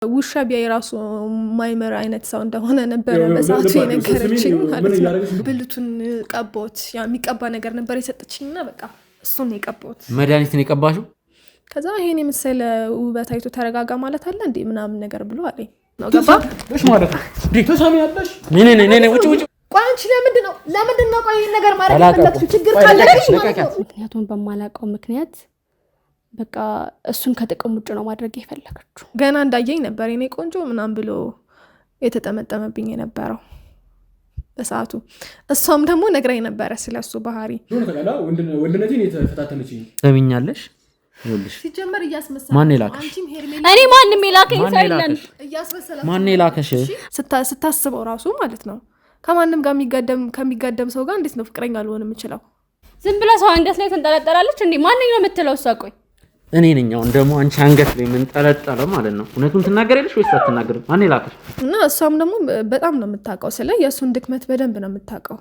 ውሻ ቢያይ ራሱ ማይመር አይነት ሰው እንደሆነ ነበር በሰዓቱ የነገረችኝ ማለት ነው። ብልቱን ቀቦት የሚቀባ ነገር ነበር የሰጠችኝና በቃ እሱን ነው የቀቦት። መድኃኒት ነው የቀባሽው? ከዛ ይሄን የመሰለ ውበት አይቶ ተረጋጋ ማለት አለ እንዴ ምናምን ነገር ብሎ አለኝ ነው ገባ እሺ ማለት ነው። ተሰሚያለሽ? ነይ ውጭ ቆይ አንቺ ለምንድን ነው ቆይ ይሄን ነገር ማድረግ ፈለግሽ? ችግር ካለሽ ምክንያቱም በማላውቀው ምክንያት በቃ እሱን ከጥቅም ውጭ ነው ማድረግ የፈለገችው። ገና እንዳየኝ ነበር የኔ ቆንጆ ምናምን ብሎ የተጠመጠመብኝ የነበረው በሰዓቱ። እሷም ደግሞ ነግራኝ ነበረ ስለሱ ባህሪ። ወንድነቴን የተፈታተነችኝ ሰሚኛለሽ? ይኸውልሽ ሲጀመር እያስመሰለ ማን ይላከሽ? እኔ ማንም ይላከኝ ሳይለን እያስመሰለ ማን ይላከሽ? ስታስበው ራሱ ማለት ነው ከማንም ጋር ከሚጋደም ሰው ጋር እንዴት ነው ፍቅረኛ ልሆን የምችለው? ዝም ብላ ሰው አንገት ላይ ተንጠለጠላለች እንዴ? ማንኛው የምትለው እሷ? ቆይ እኔ ነኝ አሁን ደግሞ አንቺ አንገት ላይ ምን ጠለጠለ ማለት ነው? እውነቱን ትናገሪያለሽ ወይስ አትናገሪም? ማን ይላከሽ? እና እሷም ደግሞ በጣም ነው የምታውቀው ስለ የእሱን ድክመት በደንብ ነው የምታውቀው።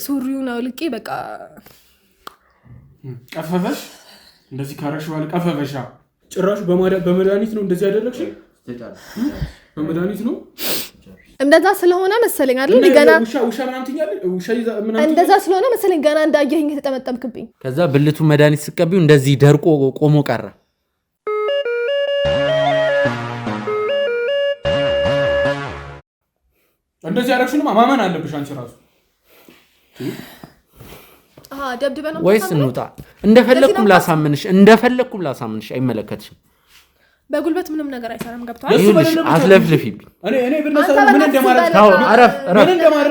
ሱሪውን አውልቄ በቃ ቀፈፈሽ እንደዚህ ካረሽዋል። ቀፈፈሻ ጭራሽ በመድኃኒት ነው እንደዚህ ያደረግሽ? በመድኃኒት ነው እንደዛ ስለሆነ መሰለኝ አይደል? ገና ውሻ ምናምን ትኛለሽ? ውሻ ምናምን እንደዛ ስለሆነ መሰለኝ ገና እንዳየኸኝ የተጠመጠምክብኝ። ከዛ ብልቱ መድኃኒት ስቀቢው እንደዚህ ደርቆ ቆሞ ቀረ። እንደዚህ ያደረግሽንማ ማመን አለብሽ አንቺ ራሱ። ደብድበህ ነው ወይስ እንውጣ? እንደፈለኩም ላሳምንሽ አይመለከትሽም። በጉልበት ምንም ነገር አይሰራም። ገብቷል? ይኸውልሽ አትለፍልፊብኝ። እኔ ብነሳ ምን እንደማረግ ታው አረፍ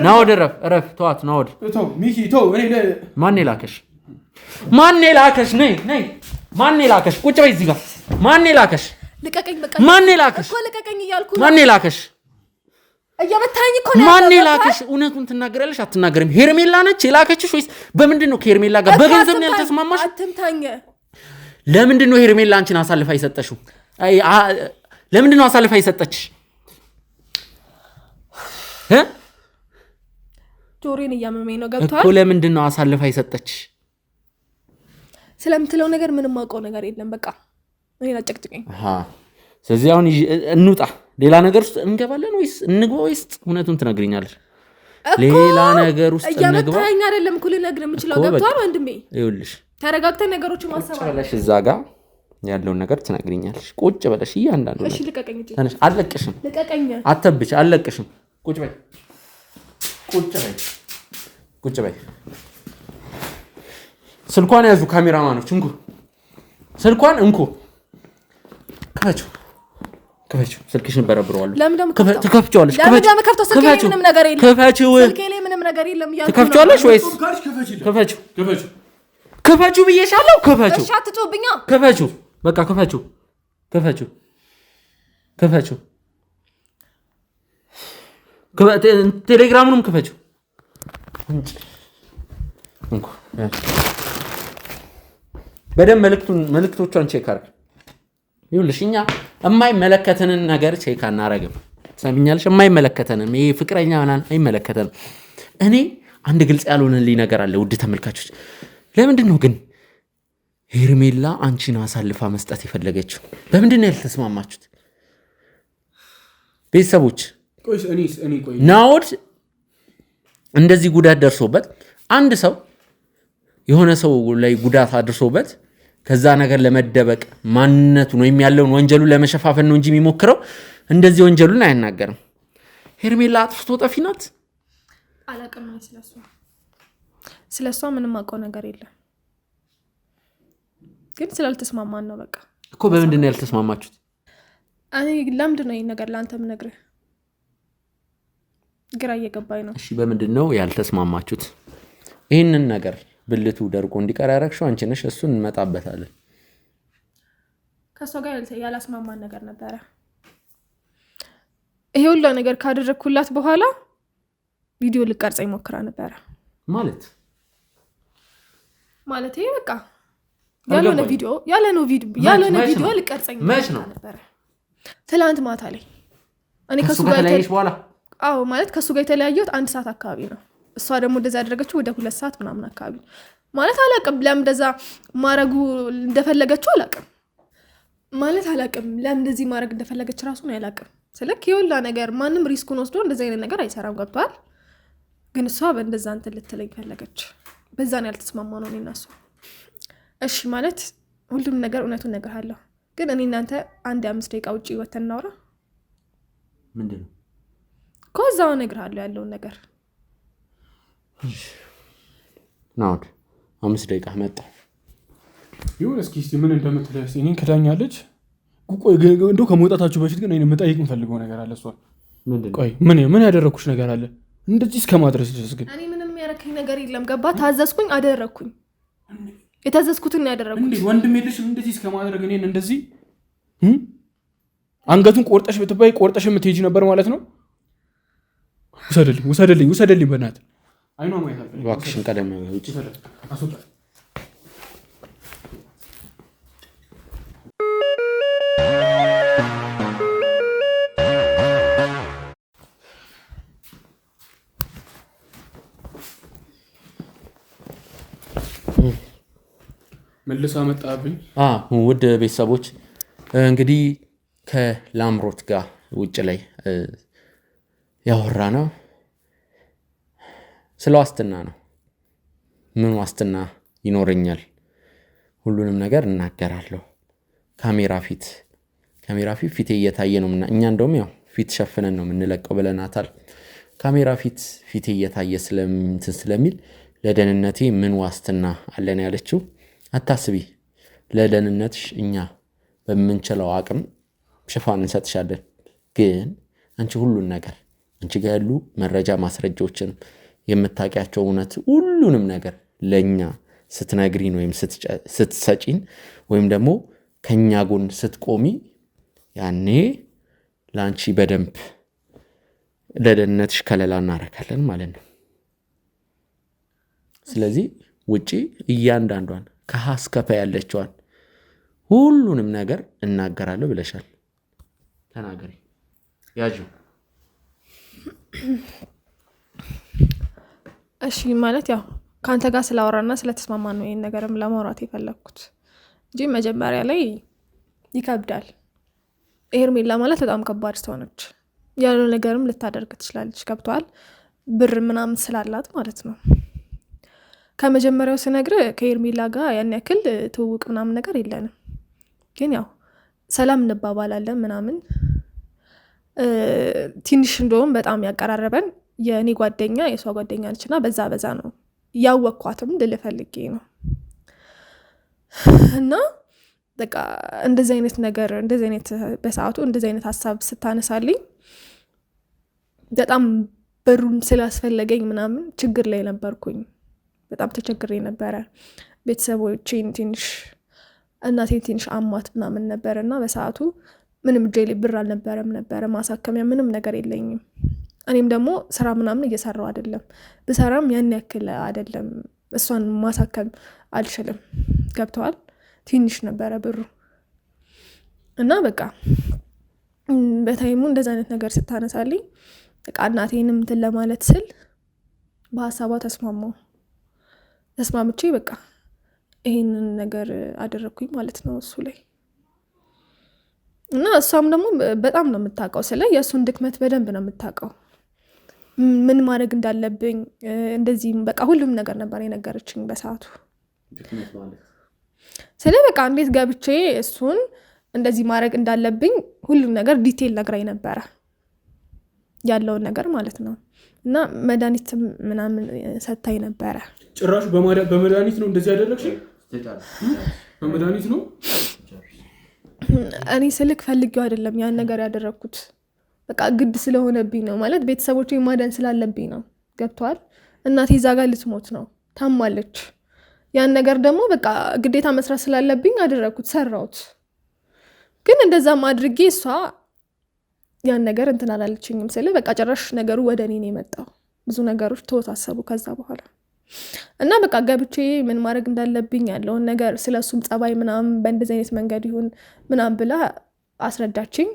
ናውድ ረፍ ተዋት ናውድ ሚኪ ተው። እኔ ማን ላከሽ? ነይ ማን ላከሽ? ቁጭ በይ እዚህ ጋር። ማን ላከሽ? ልቀቀኝ በቃ። ማን ላከሽ እኮ ልቀቀኝ እያልኩ ማን ላከሽ? እየመታኝ እኮ ነው። ማን ላከሽ? እውነቱን ትናገራለሽ አትናገሪም? ሄርሜላ ነች የላከችሽ ወይስ በምንድን ነው? ከሄርሜላ ጋር በገንዘብ ነው ያልተስማማሽ? አትምታኝ። ለምንድን ነው ሄርሜላ አንቺን አሳልፋ ይሰጠሽው? ለምንድን ነው አሳልፋ ይሰጠችሽ? ጆሮዬን እያመመኝ ነው። ገብቷል? እኮ ለምንድን ነው አሳልፋ ይሰጠችሽ? ስለምትለው ነገር ምንም አውቀው ነገር የለም። በቃ እኔን አጨቅጭቀኝ። ስለዚህ አሁን እንውጣ። ሌላ ነገር ውስጥ እንገባለን ወይስ እንግባ ወይስ እውነቱን ትነግሪኛለሽ? ሌላ ነገር ውስጥ እንግባ። እየመታኝ አይደለም እኮ ልነግርህ የምችለው። ገብቷል ወንድሜ? ይኸውልሽ ተረጋግተን ነገሮችን ማሰብ አለሽ። እዛ ጋር ያለውን ነገር ትነግሪኛለሽ። ቁጭ በለሽ እያንዳንዱ እሺ ልቀቀኝ እንጂ አለቅሽም። ልቀቀኝ። አተብች አለቅሽም። ቁጭ በይ። ስልኳን ያዙ ካሜራማኖች። ስልኳን እንኩ። ክፈችው። ስልክሽን በረብረዋለሁ። ትከፍቺዋለሽ? ትከፍቺዋለሽ ወይስ ክፈችው ብዬሻለሁ። ክፈችው። እሺ አትጮህብኛ። ክፈችው በቃ ክፈችው። ቴሌግራሙንም ክፈችው። በደንብ መልእክቶቿን ቼክ አድርግ። ይኸውልሽ እኛ የማይመለከተንን ነገር ቼክ አናረግም። ሰሚኛለሽ? የማይመለከተንን ይሄ ፍቅረኛ ምናምን አይመለከተንም። እኔ አንድ ግልጽ ያልሆነልኝ ነገር አለ ውድ ተመልካቾች። ለምንድን ነው ግን ሄርሜላ አንቺን አሳልፋ መስጠት የፈለገችው? በምንድን ነው ያልተስማማችሁት? ቤተሰቦች ናኦድ እንደዚህ ጉዳት ደርሶበት አንድ ሰው የሆነ ሰው ላይ ጉዳት አድርሶበት ከዛ ነገር ለመደበቅ ማንነቱን ወይም ያለውን ወንጀሉን ለመሸፋፈን ነው እንጂ የሚሞክረው እንደዚህ ወንጀሉን አይናገርም። ሄርሜላ አጥፍቶ ጠፊ ናት? አላውቅም። ስለሷ ምንም አውቀው ነገር የለም። ግን ስላልተስማማን ነው በቃ እኮ። በምንድን ነው ያልተስማማችሁት? እኔ ለምንድን ነው ይሄን ነገር ለአንተ የምነግርህ? ግራ እየገባኝ ነው። እሺ በምንድን ነው ያልተስማማችሁት? ይህንን ነገር ብልቱ ደርቆ እንዲቀር ያደረግሽው አንቺ ነሽ። እሱን እንመጣበታለን። ከሷ ጋር ያላስማማን ነገር ነበረ። ይሄ ሁሉ ነገር ካደረግኩላት በኋላ ቪዲዮ ልቀርጸኝ ሞክራ ነበረ። ማለት ይሄ በቃ ያለነ ቪዲዮ ልቀርጸኝ ነበረ። ትላንት ማታ ላይ እኔ ከሱ ጋር በኋላ ማለት ከሱ ጋር የተለያየሁት 1 ሰዓት አካባቢ ነው። እሷ ደግሞ እንደዛ ያደረገችው ወደ 2 ሰዓት ምናምን አካባቢ ማለት አላውቅም። ለምን እንደዛ ማረጉ እንደፈለገችው አላውቅም። ማለት አላቅም ለምን እንደዚህ ማድረግ እንደፈለገች ራሱ ነው ያላቅም ስለክ የወላ ነገር ማንም ሪስኩን ወስዶ እንደዚህ አይነት ነገር አይሰራም ገብቷል ግን እሷ በእንደዛ እንትን ልትለኝ ፈለገች በዛ ነው ያልተስማማ ነው እኔና እሷ እሺ ማለት ሁሉም ነገር እውነቱን እነግርሃለሁ ግን እኔ እናንተ 1-5 ደቂቃ ውጪ ወተን እናውራ ምንድነው ኮዛው እነግርሃለሁ ያለውን ነገር ናውድ 5 ደቂቃ መጣ ይሁን እስኪ ምን እንደምትለስ እኔን ከዳኛለች ቆይ እንደው ከመውጣታችሁ በፊት ግን እኔን መጠየቅ እንፈልገው ነገር አለ እሷ ምንድነው ቆይ ምን ያደረኩሽ ነገር አለ እንደዚህ እስከማድረስ ድረስ ግን እኔ ምንም ያረከኝ ነገር የለም ገባ ታዘዝኩኝ አደረኩኝ የታዘዝኩትን ያደረኩት እንዴ ወንድም የለሽም እንደዚህ እስከማድረግ እኔን እንደዚህ አንገቱን ቆርጠሽ ብትባይ ቆርጠሽ የምትሄጂ ነበር ማለት ነው ውሰደልኝ በእናትህ አይኗ ማይታል እባክሽን ቀደም ውጪ አስወጣ መልሳ መጣብኝ ውድ ቤተሰቦች እንግዲህ ከላምሮት ጋር ውጭ ላይ ያወራ ነው ስለ ዋስትና ነው ምን ዋስትና ይኖረኛል ሁሉንም ነገር እናገራለሁ ካሜራ ፊት ፊቴ እየታየ ነው እኛ እንደውም ያው ፊት ሸፍነን ነው የምንለቀው ብለናታል ካሜራ ፊቴ እየታየ ስለሚል ለደህንነቴ ምን ዋስትና አለን ያለችው አታስቢ ለደህንነትሽ እኛ በመንችለው አቅም ሽፋን እንሰጥሻለን ግን አንቺ ሁሉን ነገር አንቺ ጋር ያሉ መረጃ ማስረጃዎችን የምታውቂያቸው እውነት ሁሉንም ነገር ለኛ ስትነግሪን ወይም ስትሰጪን ወይም ደግሞ ከኛ ጎን ስትቆሚ ያኔ ላንቺ በደንብ ለደህንነትሽ ከለላ እናረጋለን ማለት ነው ስለዚህ ውጪ እያንዳንዷን ከሐስከፈ ያለችዋን ሁሉንም ነገር እናገራለሁ ብለሻል ተናገሪ ያጁ እሺ ማለት ያው ካንተ ጋር ስላወራና ስለተስማማን ነው ይሄን ነገርም ለማውራት የፈለኩት እንጂ መጀመሪያ ላይ ይከብዳል ሄርሜላ ማለት በጣም ከባድ ሰው ነች ያለው ነገርም ልታደርግ ትችላለች ገብቷል ብር ምናምን ስላላት ማለት ነው ከመጀመሪያው ስነግር ከሄርሜላ ጋር ያን ያክል ትውውቅ ምናምን ነገር የለንም ግን ያው ሰላም እንባባላለን ምናምን ትንሽ እንደውም በጣም ያቀራረበን የኔ ጓደኛ የሷ ጓደኛ ነችና በዛ ነው ያወቅኳትም ልፈልጌ ነው እና በቃ እንደዚህ አይነት ነገር እንደዚህ አይነት በሰዓቱ እንደዚህ አይነት ሐሳብ ስታነሳልኝ በጣም ብሩም ስላስፈለገኝ ምናምን ችግር ላይ ነበርኩኝ በጣም ተቸግሬ ነበረ ቤተሰቦቼን ትንሽ እናቴን ትንሽ አሟት ምናምን ነበርና በሰዓቱ ምንም ጄሊ ብር አልነበረም ነበር ማሳከሚያ ምንም ነገር የለኝም እኔም ደግሞ ስራ ምናምን እየሰራው አይደለም በሰራም ያን ያክል አይደለም እሷን ማሳከም አልችልም ገብቷል ትንሽ ነበረ ብሩ እና በቃ በታይሙ እንደዛ አይነት ነገር ስታነሳልኝ በቃ እናቴንም እንትን ለማለት ስል በሐሳቧ ተስማምቼ በቃ ይሄንን ነገር አደረኩኝ ማለት ነው እሱ ላይ እና እሷም ደግሞ በጣም ነው የምታውቀው ስለ የእሱን ድክመት በደንብ ነው የምታውቀው ምን ማድረግ እንዳለብኝ እንደዚህ በቃ ሁሉም ነገር ነበር የነገረችኝ በሰዓቱ ስለ በቃ እንዴት ገብቼ እሱን እንደዚህ ማድረግ እንዳለብኝ ሁሉም ነገር ዲቴል ነግራኝ ነበረ ያለውን ነገር ማለት ነው እና መድኃኒት ምናምን ሰታይ ነበረ ጭራሽ በመድኃኒት ነው እንደዚህ ያደረግሽ በመድኃኒት ነው እኔ ስልክ ፈልጌው አይደለም ያን ነገር ያደረኩት በቃ ግድ ስለሆነብኝ ነው ማለት ቤተሰቦቼ ማዳን ስላለብኝ ነው ገብቷል እናቴ እዛ ጋር ልትሞት ነው ታማለች ያን ነገር ደግሞ በቃ ግዴታ መስራት ስላለብኝ አደረኩት ሰራውት ግን እንደዛም አድርጌ እሷ ያን ነገር እንትን አላለችኝም ስለ በቃ ጭራሽ ነገሩ ወደ እኔ ነው የመጣው ብዙ ነገሮች ተወሳሰቡ ከዛ በኋላ እና በቃ ገብቼ ምን ማድረግ እንዳለብኝ ያለውን ነገር ስለሱም ጸባይ ምናምን በእንደዚህ አይነት መንገድ ይሁን ምናምን ብላ አስረዳችኝ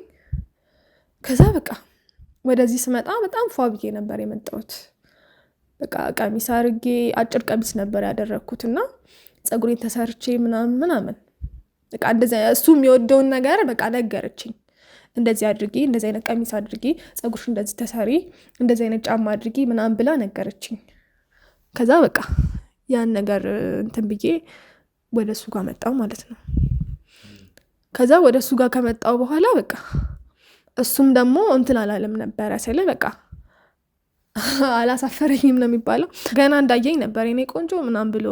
ከዛ በቃ ወደዚህ ስመጣ በጣም ፏብዬ ነበር የመጣሁት በቃ ቀሚስ አርጌ አጭር ቀሚስ ነበር ያደረኩትና ጸጉሬን ተሰርቼ ምናምን በቃ እንደዚህ እሱ የሚወደውን ነገር በቃ ነገረችኝ። እንደዚህ አድርጊ፣ እንደዚህ አይነት ቀሚስ አድርጊ፣ ፀጉርሽ እንደዚህ ተሰሪ፣ እንደዚህ አይነት ጫማ አድርጊ ምናምን ብላ ነገረችኝ። ከዛ በቃ ያን ነገር እንትን ብዬ ወደ እሱ ጋር መጣሁ ማለት ነው። ከዛ ወደ እሱ ጋር ከመጣሁ በኋላ በቃ እሱም ደግሞ እንትን አላለም ነበረ ስለ በቃ አላሳፈረኝም ነው የሚባለው። ገና እንዳየኝ ነበር የኔ ቆንጆ ምናምን ብሎ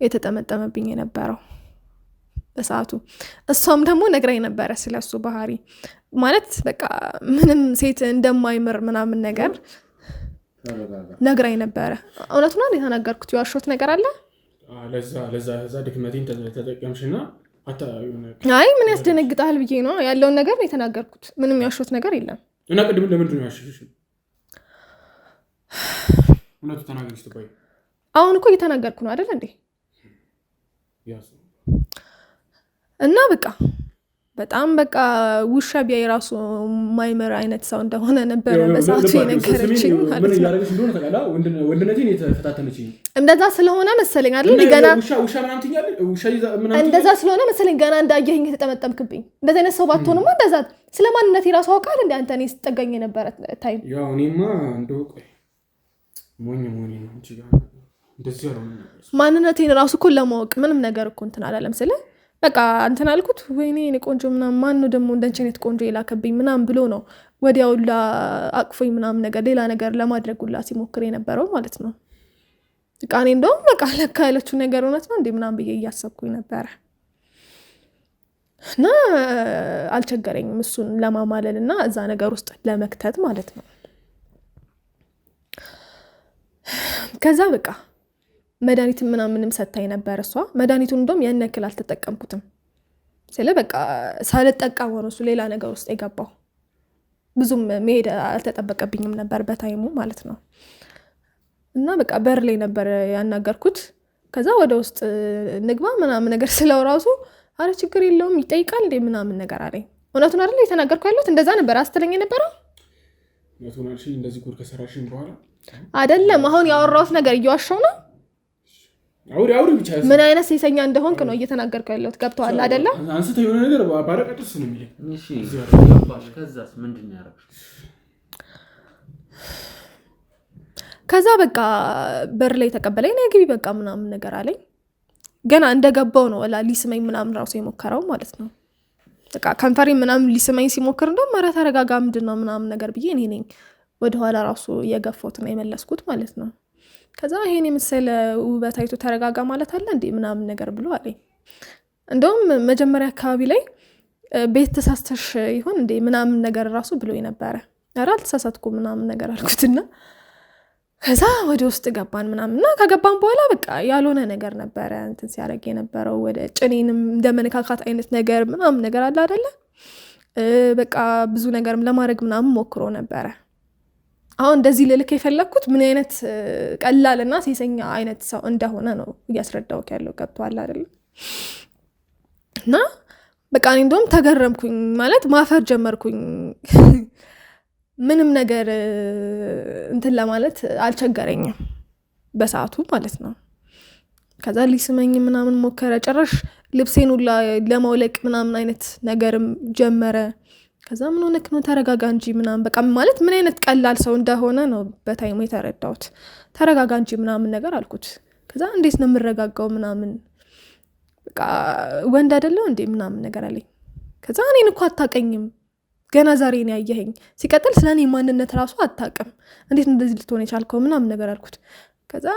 የተጠመጠመብኝ የነበረው በሰዓቱ። እሷም ደግሞ ነግራኝ ነበረ ስለሱ ባህሪ ማለት በቃ ምንም ሴት እንደማይምር ምናምን ነገር ነግራኝ ነበረ። እውነቱን ነው የተናገርኩት? የዋሾት ነገር አለ? ለዛ ድክመቴን ተጠቀምሽና አይ ምን ያስደነግጣል ብዬ ነው ያለውን ነገር ነው የተናገርኩት። ምንም ያሾት ነገር የለም። እና ቅድም ለምንድን ነው ያሽሽ? እውነቱ ተናገርሽ ትባይ። አሁን እኮ እየተናገርኩ ነው አይደል እንዴ? እና በቃ በጣም በቃ ውሻ ቢያይ ራሱ ማይመር አይነት ሰው እንደሆነ ነበረ በሰዓቱ የነገረችኝ ማለት ነው። ምን ያደረገች እንደሆነ ታውቃለህ? ወንድነቴን የተፈታተነችኝ እንደዛ ስለሆነ መሰለኝ አይደል ገና ውሻ ምናምን ትኛለህ። ውሻ ይዛ ምናምን እንደዛ ስለሆነ መሰለኝ ገና እንዳየኸኝ የተጠመጠምክብኝ። እንደዛ አይነት ሰው ባትሆንማ እንደዛ ስለማንነቴ ራሱ አውቃለሁ እንደ አንተ እኔ ስጠጋኝ የነበረ ታይም። ያው እኔማ እንደው ሞኝ ነው እንጂ እንደዚህ ያለው ማንነቴን ራሱ እኮ ለማወቅ ምንም ነገር እኮ እንትን አላለም ስለ በቃ እንትን አልኩት። ወይኔ እኔ ቆንጆ ምናምን ማን ነው ደግሞ እንደንቺ አይነት ቆንጆ የላከብኝ ምናምን ብሎ ነው ወዲያውላ አቅፎኝ ምናምን ነገር ሌላ ነገር ለማድረጉላ ሲሞክር የነበረው ማለት ነው። በቃ እኔ እንደውም በቃ ለካ ያለችው ነገር እውነት ነው እንዴ ምናምን ብዬ እያሰብኩኝ ነበረ። እና አልቸገረኝም እሱን ለማማለል እና እዛ ነገር ውስጥ ለመክተት ማለት ነው። ከዛ በቃ መድኃኒት ምናምንም ሰታኝ ነበር እሷ። መድኃኒቱን እንደውም ያን ያክል አልተጠቀምኩትም ስለ በቃ ሳልጠቀም ሆኖ እሱ ሌላ ነገር ውስጥ የገባው ብዙም መሄድ አልተጠበቀብኝም ነበር በታይሙ ማለት ነው። እና በቃ በር ላይ ነበር ያናገርኩት። ከዛ ወደ ውስጥ ንግባ ምናምን ነገር ስለው ራሱ አረ ችግር የለውም ይጠይቃል እንዴ ምናምን ነገር አለኝ። እውነቱን አይደል የተናገርኩ ያለሁት? እንደዛ ነበር አስተለኝ የነበረው። እውነቱን አልሽ? እንደዚህ ጉድ ከሰራሽኝ በኋላ አይደለም አሁን ያወራሁት ነገር እየዋሻው ነው። አውሪ ብቻ ምን አይነት ሴሰኛ እንደሆንክ ነው እየተናገርኩ ያለሁት። ገብቶሃል አይደለ? አንስተ የሆነ ነገር ባረቀጥስ ነው የሚለኝ። እሺ ያባሽ ከዛስ ምንድነው ያደረግሽ? ከዛ በቃ በር ላይ ተቀበለኝ። ነይ ግቢ በቃ ምናምን ነገር አለኝ። ገና እንደገባው ነው ወላ ሊስመኝ ምናምን ራሱ የሞከረው ማለት ነው። በቃ ከንፈሬ ምናምን ሊስመኝ ሲሞክር እንደውም ኧረ ተረጋጋ ምንድነው ምናምን ነገር ብዬ እኔ ነኝ ወደኋላ ራሱ የገፋሁትና የመለስኩት ማለት ነው። ከዛ ይሄን የመሰለ ውበት አይቶ ተረጋጋ ማለት አለ እንዴ ምናምን ነገር ብሎ አለኝ። እንደውም መጀመሪያ አካባቢ ላይ ቤት ተሳስተሽ ይሆን እንዴ ምናምን ነገር ራሱ ብሎ ነበረ። ኧረ አልተሳሳትኩም ምናምን ነገር አልኩትና ከዛ ወደ ውስጥ ገባን ምናምንና ከገባን በኋላ በቃ ያልሆነ ነገር ነበረ እንትን ሲያደርግ የነበረው ወደ ጭኔንም እንደመነካካት አይነት ነገር ምናምን ነገር አለ አይደለ? በቃ ብዙ ነገርም ለማድረግ ምናምን ሞክሮ ነበረ። አሁን እንደዚህ ልልክ የፈለኩት ምን አይነት ቀላልና ሴሰኛ አይነት ሰው እንደሆነ ነው እያስረዳውክ ያለው። ገብቶሃል አይደል? እና በቃ እኔ እንደውም ተገረምኩኝ ማለት ማፈር ጀመርኩኝ። ምንም ነገር እንትን ለማለት አልቸገረኝም በሰዓቱ ማለት ነው። ከዛ ሊስመኝ ምናምን ሞከረ። ጭራሽ ልብሴን ሁላ ለማውለቅ ምናምን አይነት ነገርም ጀመረ። ከዛ ምን ሆነክ ነው ተረጋጋ እንጂ ምናምን በቃ ማለት ምን አይነት ቀላል ሰው እንደሆነ ነው በታይሙ የተረዳሁት። ተረጋጋ እንጂ ምናምን ነገር አልኩት። ከዛ እንዴት ነው የምረጋጋው ምናምን በቃ ወንድ አይደለው እንዴ ምናምን ነገር አለኝ። ከዛ እኔን እኮ አታቀኝም ገና ዛሬ ነው ያየኸኝ። ሲቀጥል ስለኔ ማንነት ራሱ አታቅም። እንዴት እንደዚህ ልትሆን የቻልከው ምናምን ነገር አልኩት። ከዛ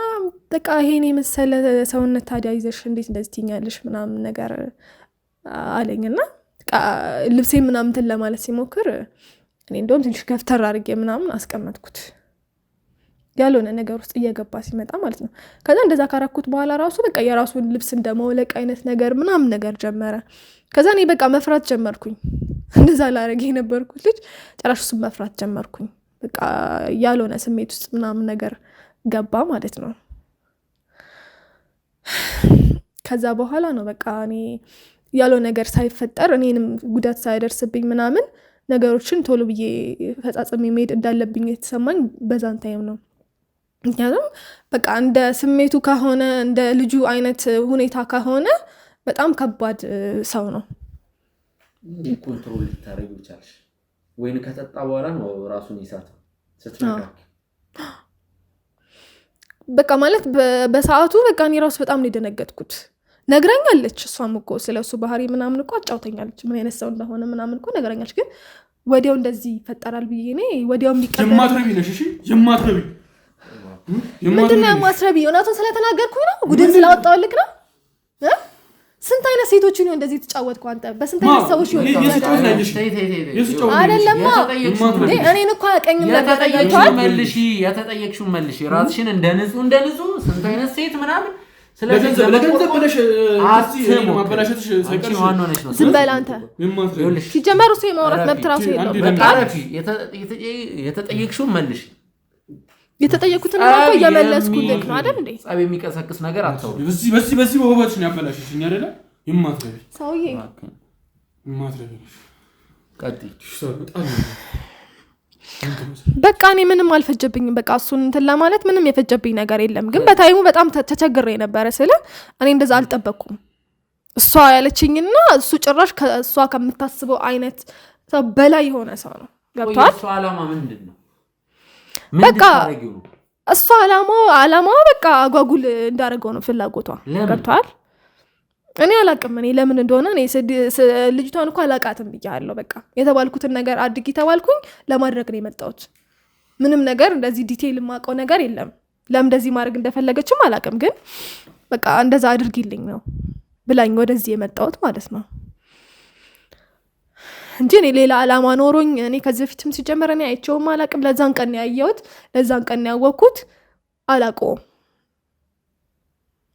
በቃ ይሄን የመሰለ ሰውነት ታዲያ ይዘሽ እንዴት እንደዚህ ትኛለሽ ምናምን ነገር አለኝና ልብሴ ምናምን እንትን ለማለት ሲሞክር እኔ እንደውም ትንሽ ከፍተር አድርጌ ምናምን አስቀመጥኩት ያልሆነ ነገር ውስጥ እየገባ ሲመጣ ማለት ነው። ከዛ እንደዛ ካረኩት በኋላ ራሱ በቃ የራሱን ልብስ እንደማውለቅ አይነት ነገር ምናምን ነገር ጀመረ። ከዛ እኔ በቃ መፍራት ጀመርኩኝ። እንደዛ ላረግ የነበርኩት ልጅ ጭራሽ እሱን መፍራት ጀመርኩኝ። በቃ ያልሆነ ስሜት ውስጥ ምናምን ነገር ገባ ማለት ነው። ከዛ በኋላ ነው በቃ እኔ ያለው ነገር ሳይፈጠር እኔንም ጉዳት ሳይደርስብኝ ምናምን ነገሮችን ቶሎ ብዬ ፈጻጽሜ መሄድ እንዳለብኝ የተሰማኝ በዛን ታይም ነው። ምክንያቱም በቃ እንደ ስሜቱ ከሆነ እንደ ልጁ አይነት ሁኔታ ከሆነ በጣም ከባድ ሰው ነው። ኮንትሮል ልታረጊው ይቻላል ወይን ከጠጣ በኋላ ነው ራሱን ይሳተው ስትነካ በቃ ማለት በሰዓቱ በቃ እኔ ራሱ በጣም ነው የደነገጥኩት። ነግራኛለች እሷም እኮ ስለሱ ባህሪ ምናምን እኮ አጫውተኛለች ምን አይነት ሰው እንደሆነ ምናምን እኮ ነግራኛለች። ግን ወዲያው እንደዚህ ይፈጠራል ብዬ እኔ ወዲያው የሚቀበል የማትረቢ ነሽ እሺ የማትረቢ ምንድነው የማትረቢ እውነቱን ስለተናገርኩኝ ነው ጉድን ስላወጣውልክ ነው ስንት አይነት ሴቶች ነው እንደዚህ ተጫወትኩ አንተ በስንት አይነት ሰዎች ነው አይደለም እኔን እኮ አቀኝም ለተጠየቅሽው መልሽ ራስሽን እንደንጹህ ስንት አይነት ሴት ምናምን ስለዚህ ለገንዘብ ብለሽ ማበላሸትሽ ሳይቀርሽ ዝም በል አንተ ሲጀመር እሱ የማውራት መብት ራሱ የለውም። በቃ የተጠየቅሽው መልሽ የተጠየቁትን ነው እየመለስኩልክ ነው አይደል እንዴ? ጻብ የሚቀሰቅስ ነገር አታውሩ። በዚህ ወባች ነው ያበላሽሽኝ አይደለ? የማትረቢ ሰውዬ የማትረቢ ቀጥይ በቃ እኔ ምንም አልፈጀብኝም። በቃ እሱን እንትን ለማለት ምንም የፈጀብኝ ነገር የለም። ግን በታይሙ በጣም ተቸግሬ ነበር ስለ እኔ እንደዛ አልጠበቅኩም። እሷ ያለችኝና እሱ ጭራሽ ከእሷ ከምታስበው አይነት ሰው በላይ የሆነ ሰው ነው። ገብቷል? እሱ ዓላማ ምንድነው? በቃ እሷ ዓላማው በቃ አጓጉል እንዳደረገው ነው ፍላጎቷ። ገብቷል? እኔ አላቅም እኔ ለምን እንደሆነ እኔ ልጅቷን እንኳን አላቃትም ብያለሁ። በቃ የተባልኩትን ነገር አድርጊ ተባልኩኝ ለማድረግ ነው የመጣሁት። ምንም ነገር እንደዚህ ዲቴይል ማቀው ነገር የለም። ለምን እንደዚህ ማድረግ እንደፈለገችም አላቅም። ግን በቃ እንደዛ አድርጊልኝ ነው ብላኝ ወደዚህ የመጣሁት ማለት ነው እንጂ እኔ ሌላ ዓላማ ኖሮኝ እኔ ከዚህ በፊትም ሲጀመር እኔ አይቼውም አላቅም። ለዛን ቀን ያየሁት ለዛን ቀን ያወቅኩት አላቀውም።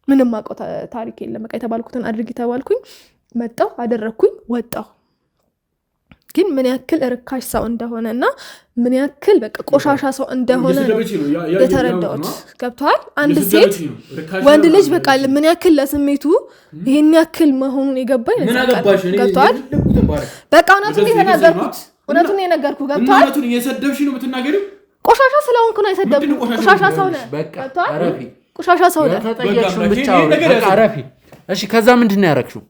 ምንም ማቀው ታሪክ የለም። በቃ የተባልኩትን አድርጊ ተባልኩኝ መጣሁ አደረኩኝ ወጣሁ። ግን ምን ያክል ርካሽ ሰው እንደሆነና ምን ያክል በቃ ቆሻሻ ሰው እንደሆነ የተረዳሁት። ገብቷል? አንድ ሴት ወንድ ልጅ በቃ ምን ያክል ለስሜቱ ይሄን ያክል መሆኑን የገባኝ ገብቷል? በቃ እውነቱን የነገርኩት ገብቷል? እውነቱን እየሰደብሽ ነው የምትናገሪው። ቆሻሻ ስለሆንኩ ነው የሰደብኩት። ቆሻሻ ሰው ነው ገብቷል? ቆሻሻ ሰው ነው ተጠየቅሽው ብቻ በቃ ረፊ። እሺ ከዛ ምንድነው ያረክሽው?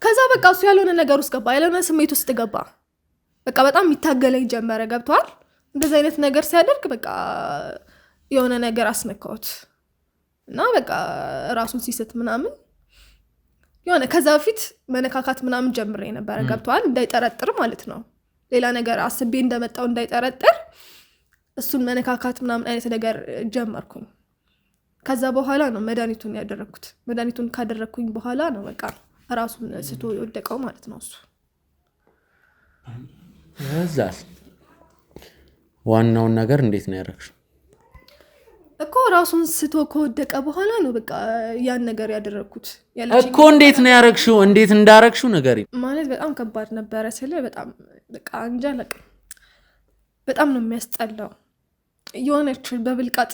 ከዛ በቃ እሱ ያልሆነ ነገር ውስጥ ገባ፣ ያልሆነ ስሜት ውስጥ ገባ። በቃ በጣም የሚታገለኝ ጀመረ። ገብቷል? እንደዚህ አይነት ነገር ሲያደርግ በቃ የሆነ ነገር አስነካሁት እና በቃ ራሱን ሲስት ምናምን የሆነ ከዛ በፊት መነካካት ምናምን ጀምሬ ነበረ። ገብቷል? እንዳይጠረጥር ማለት ነው። ሌላ ነገር አስቤ እንደመጣው እንዳይጠረጥር እሱን መነካካት ምናምን አይነት ነገር ጀመርኩኝ። ከዛ በኋላ ነው መድኃኒቱን ያደረኩት። መድኃኒቱን ካደረኩኝ በኋላ ነው በቃ ራሱን ስቶ የወደቀው ማለት ነው እሱ። እዛስ ዋናውን ነገር እንዴት ነው ያደረግሽው? እኮ ራሱን ስቶ ከወደቀ በኋላ ነው በቃ ያን ነገር ያደረኩት። እኮ እንዴት ነው ያደረግሽው? እንዴት እንዳረግሽው ንገሪኝ። ማለት በጣም ከባድ ነበረ ስለ በጣም በቃ እንጃለቅ በጣም ነው የሚያስጠላው። የሆነች በብልቃጥ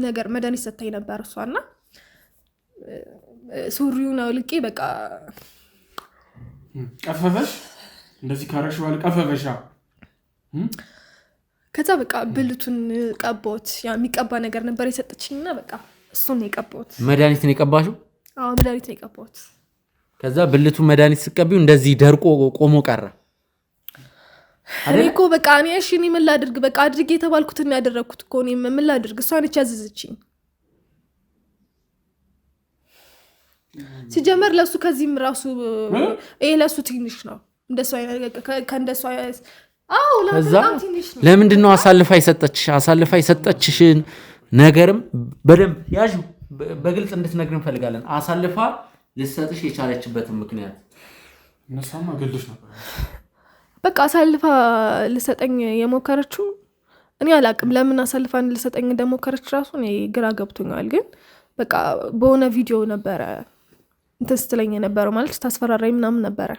ነገር መድኃኒት ሰታኝ ነበር እሷና ሱሪውን አውልቄ በቃ ቀፈፈሽ። እንደዚህ ካረሽ በኋላ ቀፈፈሻ። ከዛ በቃ ብልቱን ቀባሁት። ያ የሚቀባ ነገር ነበር የሰጠችኝና በቃ እሱን ነው የቀባሁት። መድኃኒት ነው የቀባሽው? አዎ መድኃኒት ነው የቀባሁት። ከዛ ብልቱ መድኃኒት ስቀቢው እንደዚህ ደርቆ ቆሞ ቀረ። እኔ እኮ በቃ እኔ እሺ እኔ ምን ላድርግ? በቃ አድርጌ የተባልኩትን ነው ያደረኩት እኮ እኔ ምን ላድርግ? እሷ ነች ያዘዘችኝ። ሲጀመር ለሱ ከዚህም ራሱ ለሱ ትንሽ ነው እንደሱ አይነት ከእንደሱ አዎ ለምን ትንሽ ነው። ለምንድን ነው አሳልፋ የሰጠችሽን ነገርም በደንብ ያዡ በግልጽ እንድትነግር እንፈልጋለን። አሳልፋ ልትሰጥሽ የቻለችበትን ምክንያት እነሳማ ገልሽ ነበር። በቃ አሳልፋ ልሰጠኝ የሞከረችው እኔ አላቅም ለምን አሳልፋ ልሰጠኝ እንደሞከረች ራሱ እኔ ግራ ገብቶኛል። ግን በቃ በሆነ ቪዲዮ ነበረ እንትን ስትለኝ የነበረው ማለት ስታስፈራራኝ ምናምን ነበረ።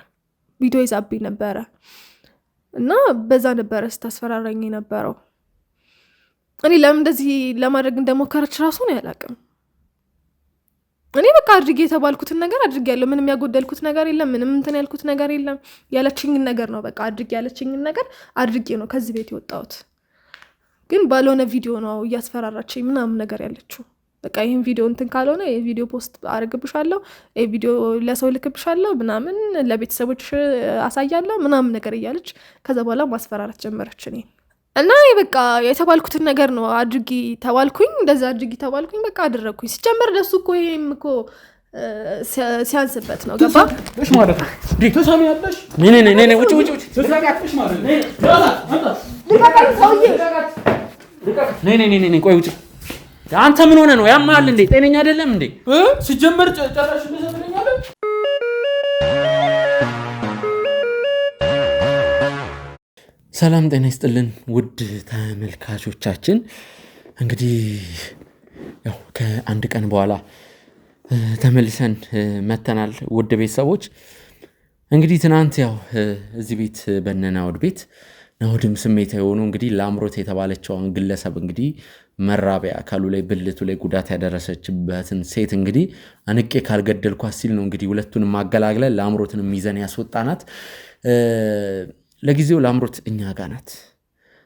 ቪዲዮ ይዛብኝ ነበረ እና በዛ ነበረ ስታስፈራራኝ የነበረው። እኔ ለምን እንደዚህ ለማድረግ እንደሞከረች ራሱ እኔ አላቅም። እኔ በቃ አድርጌ የተባልኩትን ነገር አድርጌያለሁ። ምንም ያጎደልኩት ነገር የለም። ምንም እንትን ያልኩት ነገር የለም። ያለችኝን ነገር ነው በቃ አድርጌ ያለችኝን ነገር አድርጌ ነው ከዚህ ቤት የወጣሁት። ግን ባልሆነ ቪዲዮ ነው እያስፈራራችኝ ምናምን ነገር ያለችው። በቃ ይሄን ቪዲዮ እንትን ካልሆነ የቪዲዮ ፖስት አርግብሻለሁ፣ ቪዲዮ ለሰው ልክብሻለሁ ምናምን ለቤተሰቦች አሳያለሁ ምናምን ነገር እያለች ከዛ በኋላ ማስፈራራት ጀመረች እኔ እና በቃ የተባልኩትን ነገር ነው አድርጊ ተባልኩኝ። እንደዛ አድርጊ ተባልኩኝ፣ በቃ አደረግኩኝ። ሲጀመር ለሱ እኮ ይሄም እኮ ሲያንስበት ነው። ገባ እሺ ማለት ነው። ተሰሚያለሽ? ነይ ውጭ ተሰሚያለሽ ማለት ነው። ነይ ቆይ ውጭ። አንተ ምን ሆነ ነው? ያማል እንዴ? ጤነኛ አይደለም እንዴ? ሲጀመር ጨራሽ ምዘብለኛለህ። ሰላም ጤና ይስጥልን ውድ ተመልካቾቻችን፣ እንግዲህ ያው ከአንድ ቀን በኋላ ተመልሰን መተናል። ውድ ቤተሰቦች እንግዲህ ትናንት ያው እዚህ ቤት በነናውድ ቤት ናውድም ስሜት የሆኑ እንግዲህ ላምሮት የተባለችውን ግለሰብ እንግዲህ መራቢያ አካሉ ላይ ብልቱ ላይ ጉዳት ያደረሰችበትን ሴት እንግዲህ አንቄ ካልገደልኳት ሲል ነው እንግዲህ ሁለቱንም ማገላግለን ላምሮትንም ይዘን ያስወጣናት። ለጊዜው ላምሮት እኛ ጋር ናት።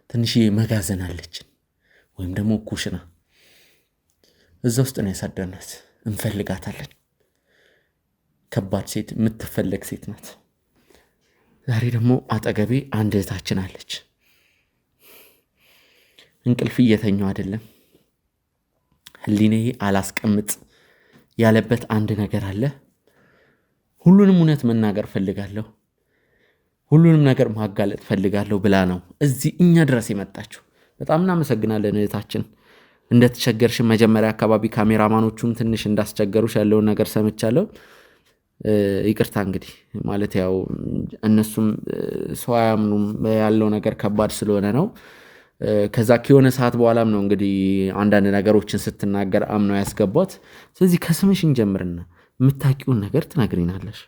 ትንሽዬ መጋዘን አለችን ወይም ደግሞ ኩሽና፣ እዛ ውስጥ ነው ያሳደርናት። እንፈልጋታለን። ከባድ ሴት፣ የምትፈለግ ሴት ናት። ዛሬ ደግሞ አጠገቤ አንድ እህታችን አለች። እንቅልፍ እየተኛው አይደለም። ህሊናዬ አላስቀምጥ ያለበት አንድ ነገር አለ። ሁሉንም እውነት መናገር ፈልጋለሁ፣ ሁሉንም ነገር ማጋለጥ ፈልጋለሁ ብላ ነው እዚህ እኛ ድረስ የመጣችው። በጣም እናመሰግናለን እህታችን። እንደተቸገርሽ መጀመሪያ አካባቢ ካሜራማኖቹም ትንሽ እንዳስቸገሩሽ ያለውን ነገር ሰምቻለሁ። ይቅርታ እንግዲህ ማለት ያው እነሱም ሰው አያምኑም፣ ያለው ነገር ከባድ ስለሆነ ነው። ከዛ ከሆነ ሰዓት በኋላም ነው እንግዲህ አንዳንድ ነገሮችን ስትናገር አምነው ያስገቧት። ስለዚህ ከስምሽ እንጀምርና የምታውቂውን ነገር ትነግሪናለሽ።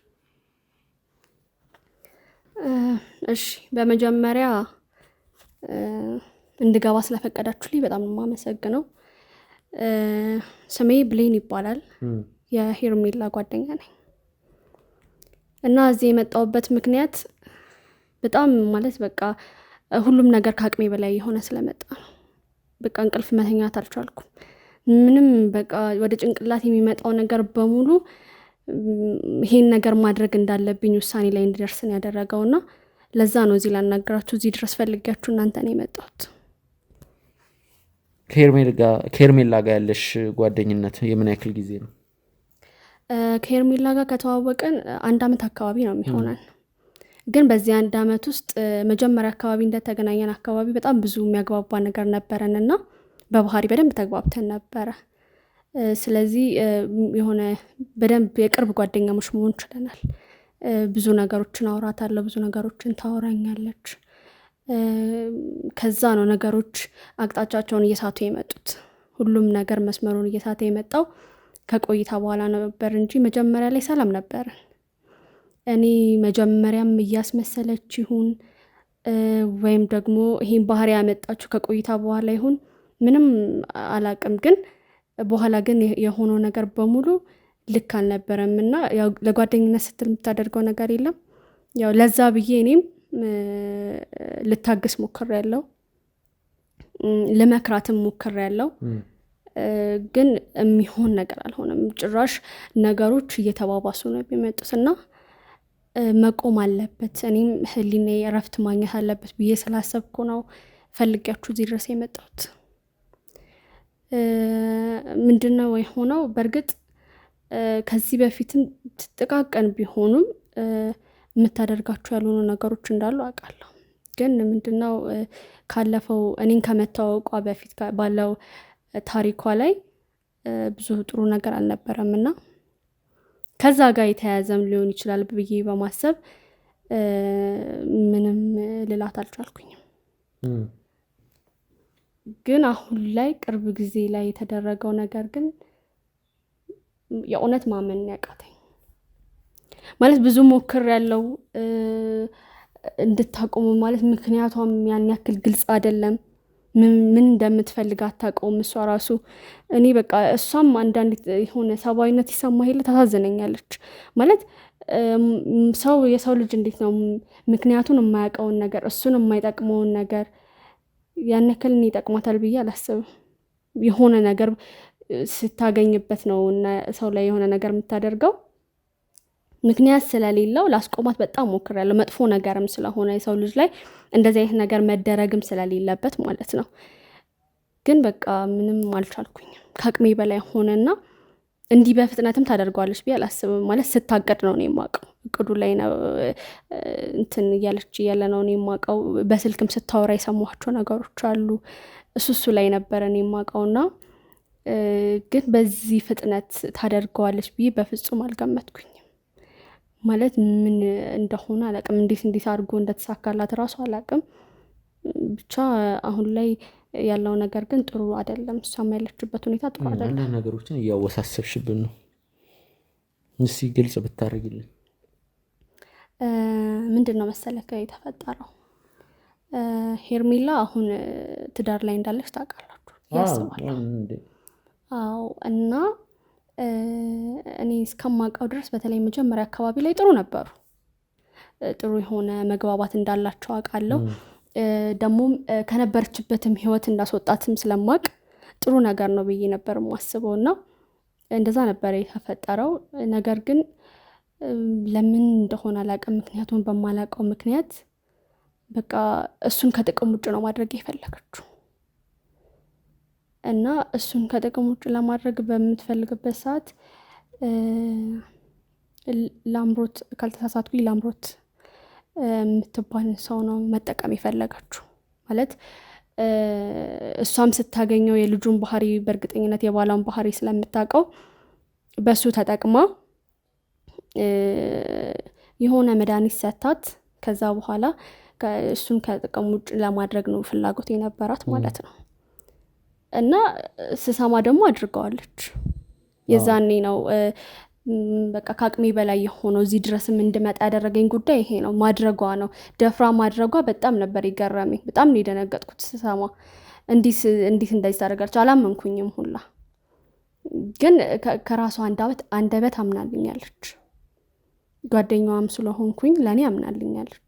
እሺ፣ በመጀመሪያ እንድገባ ስለፈቀዳችሁልኝ በጣም ነው የማመሰግነው። ስሜ ብሌን ይባላል። የሄርሜላ ጓደኛ ነኝ እና እዚህ የመጣሁበት ምክንያት በጣም ማለት በቃ ሁሉም ነገር ከአቅሜ በላይ የሆነ ስለመጣ ነው። በቃ እንቅልፍ መተኛት አልቻልኩም። ምንም በቃ ወደ ጭንቅላት የሚመጣው ነገር በሙሉ ይሄን ነገር ማድረግ እንዳለብኝ ውሳኔ ላይ እንድደርስን ያደረገውና ለዛ ነው እዚህ ላናገራችሁ እዚህ ድረስ ፈልጋችሁ እናንተ ነው የመጣሁት። ከሄርሜላ ጋር ያለሽ ጓደኝነት የምን ያክል ጊዜ ነው? ከሄርሜላ ጋር ከተዋወቀን 1 ዓመት አካባቢ ነው የሚሆነን። ግን በዚህ 1 ዓመት ውስጥ መጀመሪያ አካባቢ እንደተገናኘን አካባቢ በጣም ብዙ የሚያግባባ ነገር ነበረንና በባህሪ በደንብ ተግባብተን ነበረ። ስለዚህ የሆነ በደንብ የቅርብ ጓደኛሞች መሆን ችለናል። ብዙ ነገሮችን አውራታለሁ፣ ብዙ ነገሮችን ታወራኛለች። ከዛ ነው ነገሮች አቅጣጫቸውን እየሳቱ የመጡት። ሁሉም ነገር መስመሩን እየሳተ የመጣው ከቆይታ በኋላ ነበር እንጂ መጀመሪያ ላይ ሰላም ነበር። እኔ መጀመሪያም እያስመሰለች ይሁን ወይም ደግሞ ይሄን ባህሪ ያመጣችሁ ከቆይታ በኋላ ይሁን ምንም አላቅም፣ ግን በኋላ ግን የሆነው ነገር በሙሉ ልክ አልነበረም እና ያው ለጓደኝነት ስትል የምታደርገው ነገር የለም። ያው ለዛ ብዬ እኔም ልታግስ ሞክሬያለሁ፣ ለመክራትም ሞክሬያለሁ። ግን የሚሆን ነገር አልሆነም። ጭራሽ ነገሮች እየተባባሱ ነው የሚመጡት እና መቆም አለበት፣ እኔም ህሊናዬ እረፍት ማግኘት አለበት ብዬ ስላሰብኩ ነው ፈልጋችሁ እዚህ ድረስ የመጣሁት። ምንድነው የሆነው? በእርግጥ ከዚህ በፊትም ጥቃቅን ቢሆኑም የምታደርጋቸው ያልሆኑ ነገሮች እንዳሉ አውቃለሁ። ግን ምንድነው ካለፈው እኔን ከመታወቋ በፊት ባለው ታሪኳ ላይ ብዙ ጥሩ ነገር አልነበረም እና ከዛ ጋር የተያያዘም ሊሆን ይችላል ብዬ በማሰብ ምንም ልላት አልቻልኩኝም። ግን አሁን ላይ ቅርብ ጊዜ ላይ የተደረገው ነገር ግን የእውነት ማመን ያቃተኝ ማለት ብዙ ሞክሬያለሁ እንድታቆሙ ማለት ምክንያቷም ያን ያክል ግልጽ አይደለም። ምን እንደምትፈልግ አታውቀውም እሷ ራሱ። እኔ በቃ እሷም አንዳንድ የሆነ ሰብአዊነት ይሰማህ የለ ታሳዝነኛለች ማለት ሰው የሰው ልጅ እንዴት ነው ምክንያቱን የማያውቀውን ነገር እሱን የማይጠቅመውን ነገር ያን ያክል ይጠቅማታል ብዬ አላስብም። የሆነ ነገር ስታገኝበት ነው እና ሰው ላይ የሆነ ነገር የምታደርገው። ምክንያት ስለሌለው ላስቆማት በጣም ሞክሬያለሁ። መጥፎ ነገርም ስለሆነ የሰው ልጅ ላይ እንደዚህ አይነት ነገር መደረግም ስለሌለበት ማለት ነው። ግን በቃ ምንም አልቻልኩኝም። ከአቅሜ በላይ ሆነና እንዲህ በፍጥነትም ታደርገዋለች ብዬ አላስብም። ማለት ስታቀድ ነው እኔ የማውቀው፣ እቅዱ ላይ ነው እንትን እያለች እያለ ነው እኔ የማውቀው። በስልክም ስታወራ የሰማኋቸው ነገሮች አሉ። እሱ ላይ ነበረ እኔ የማውቀውና ግን በዚህ ፍጥነት ታደርገዋለች ብዬ በፍጹም አልገመትኩኝም። ማለት ምን እንደሆነ አላቅም፣ እንዴት አድርጎ እንደተሳካላት እራሱ አላቅም። ብቻ አሁን ላይ ያለው ነገር ግን ጥሩ አይደለም። እሷም ያለችበት ሁኔታ ጥሩ አይደለም። ነገሮችን እያወሳሰብሽብን ነው። እስኪ ግልጽ ብታደርጊልን። ምንድን ነው መሰለህ የተፈጠረው? ሄርሜላ አሁን ትዳር ላይ እንዳለች ታውቃላችሁ ያስባለሁ። አዎ። እና እኔ እስከማውቀው ድረስ በተለይ መጀመሪያ አካባቢ ላይ ጥሩ ነበሩ። ጥሩ የሆነ መግባባት እንዳላቸው አውቃለሁ። ደግሞም ከነበረችበትም ህይወት እንዳስወጣትም ስለማቅ ጥሩ ነገር ነው ብዬ ነበር የማስበው እና እንደዛ ነበር የተፈጠረው። ነገር ግን ለምን እንደሆነ አላውቅም፣ ምክንያቱም በማላውቀው ምክንያት በቃ እሱን ከጥቅም ውጭ ነው ማድረግ የፈለገችው እና እሱን ከጥቅም ውጭ ለማድረግ በምትፈልግበት ሰዓት ላምሮት ካልተሳሳትኩኝ ላምሮት የምትባል ሰው ነው መጠቀም የፈለገችው። ማለት እሷም ስታገኘው የልጁን ባህሪ በእርግጠኝነት የባሏን ባህሪ ስለምታውቀው በሱ ተጠቅማ የሆነ መድኃኒት ሰታት ከዛ በኋላ እሱን ከጥቅም ውጭ ለማድረግ ነው ፍላጎት የነበራት ማለት ነው። እና ስሰማ ደግሞ አድርገዋለች። የዛኔ ነው በቃ ከአቅሜ በላይ የሆነው እዚህ ድረስም እንድመጣ ያደረገኝ ጉዳይ ይሄ ነው፣ ማድረጓ ነው። ደፍራ ማድረጓ በጣም ነበር የገረመኝ። በጣም ነው የደነገጥኩት ስሰማ። እንዲህ እንደዚህ ታደርጋለች አላመንኩኝም ሁላ። ግን ከራሷ አንደበት አምናልኛለች። ጓደኛዋም ስለሆንኩኝ ለእኔ አምናልኛለች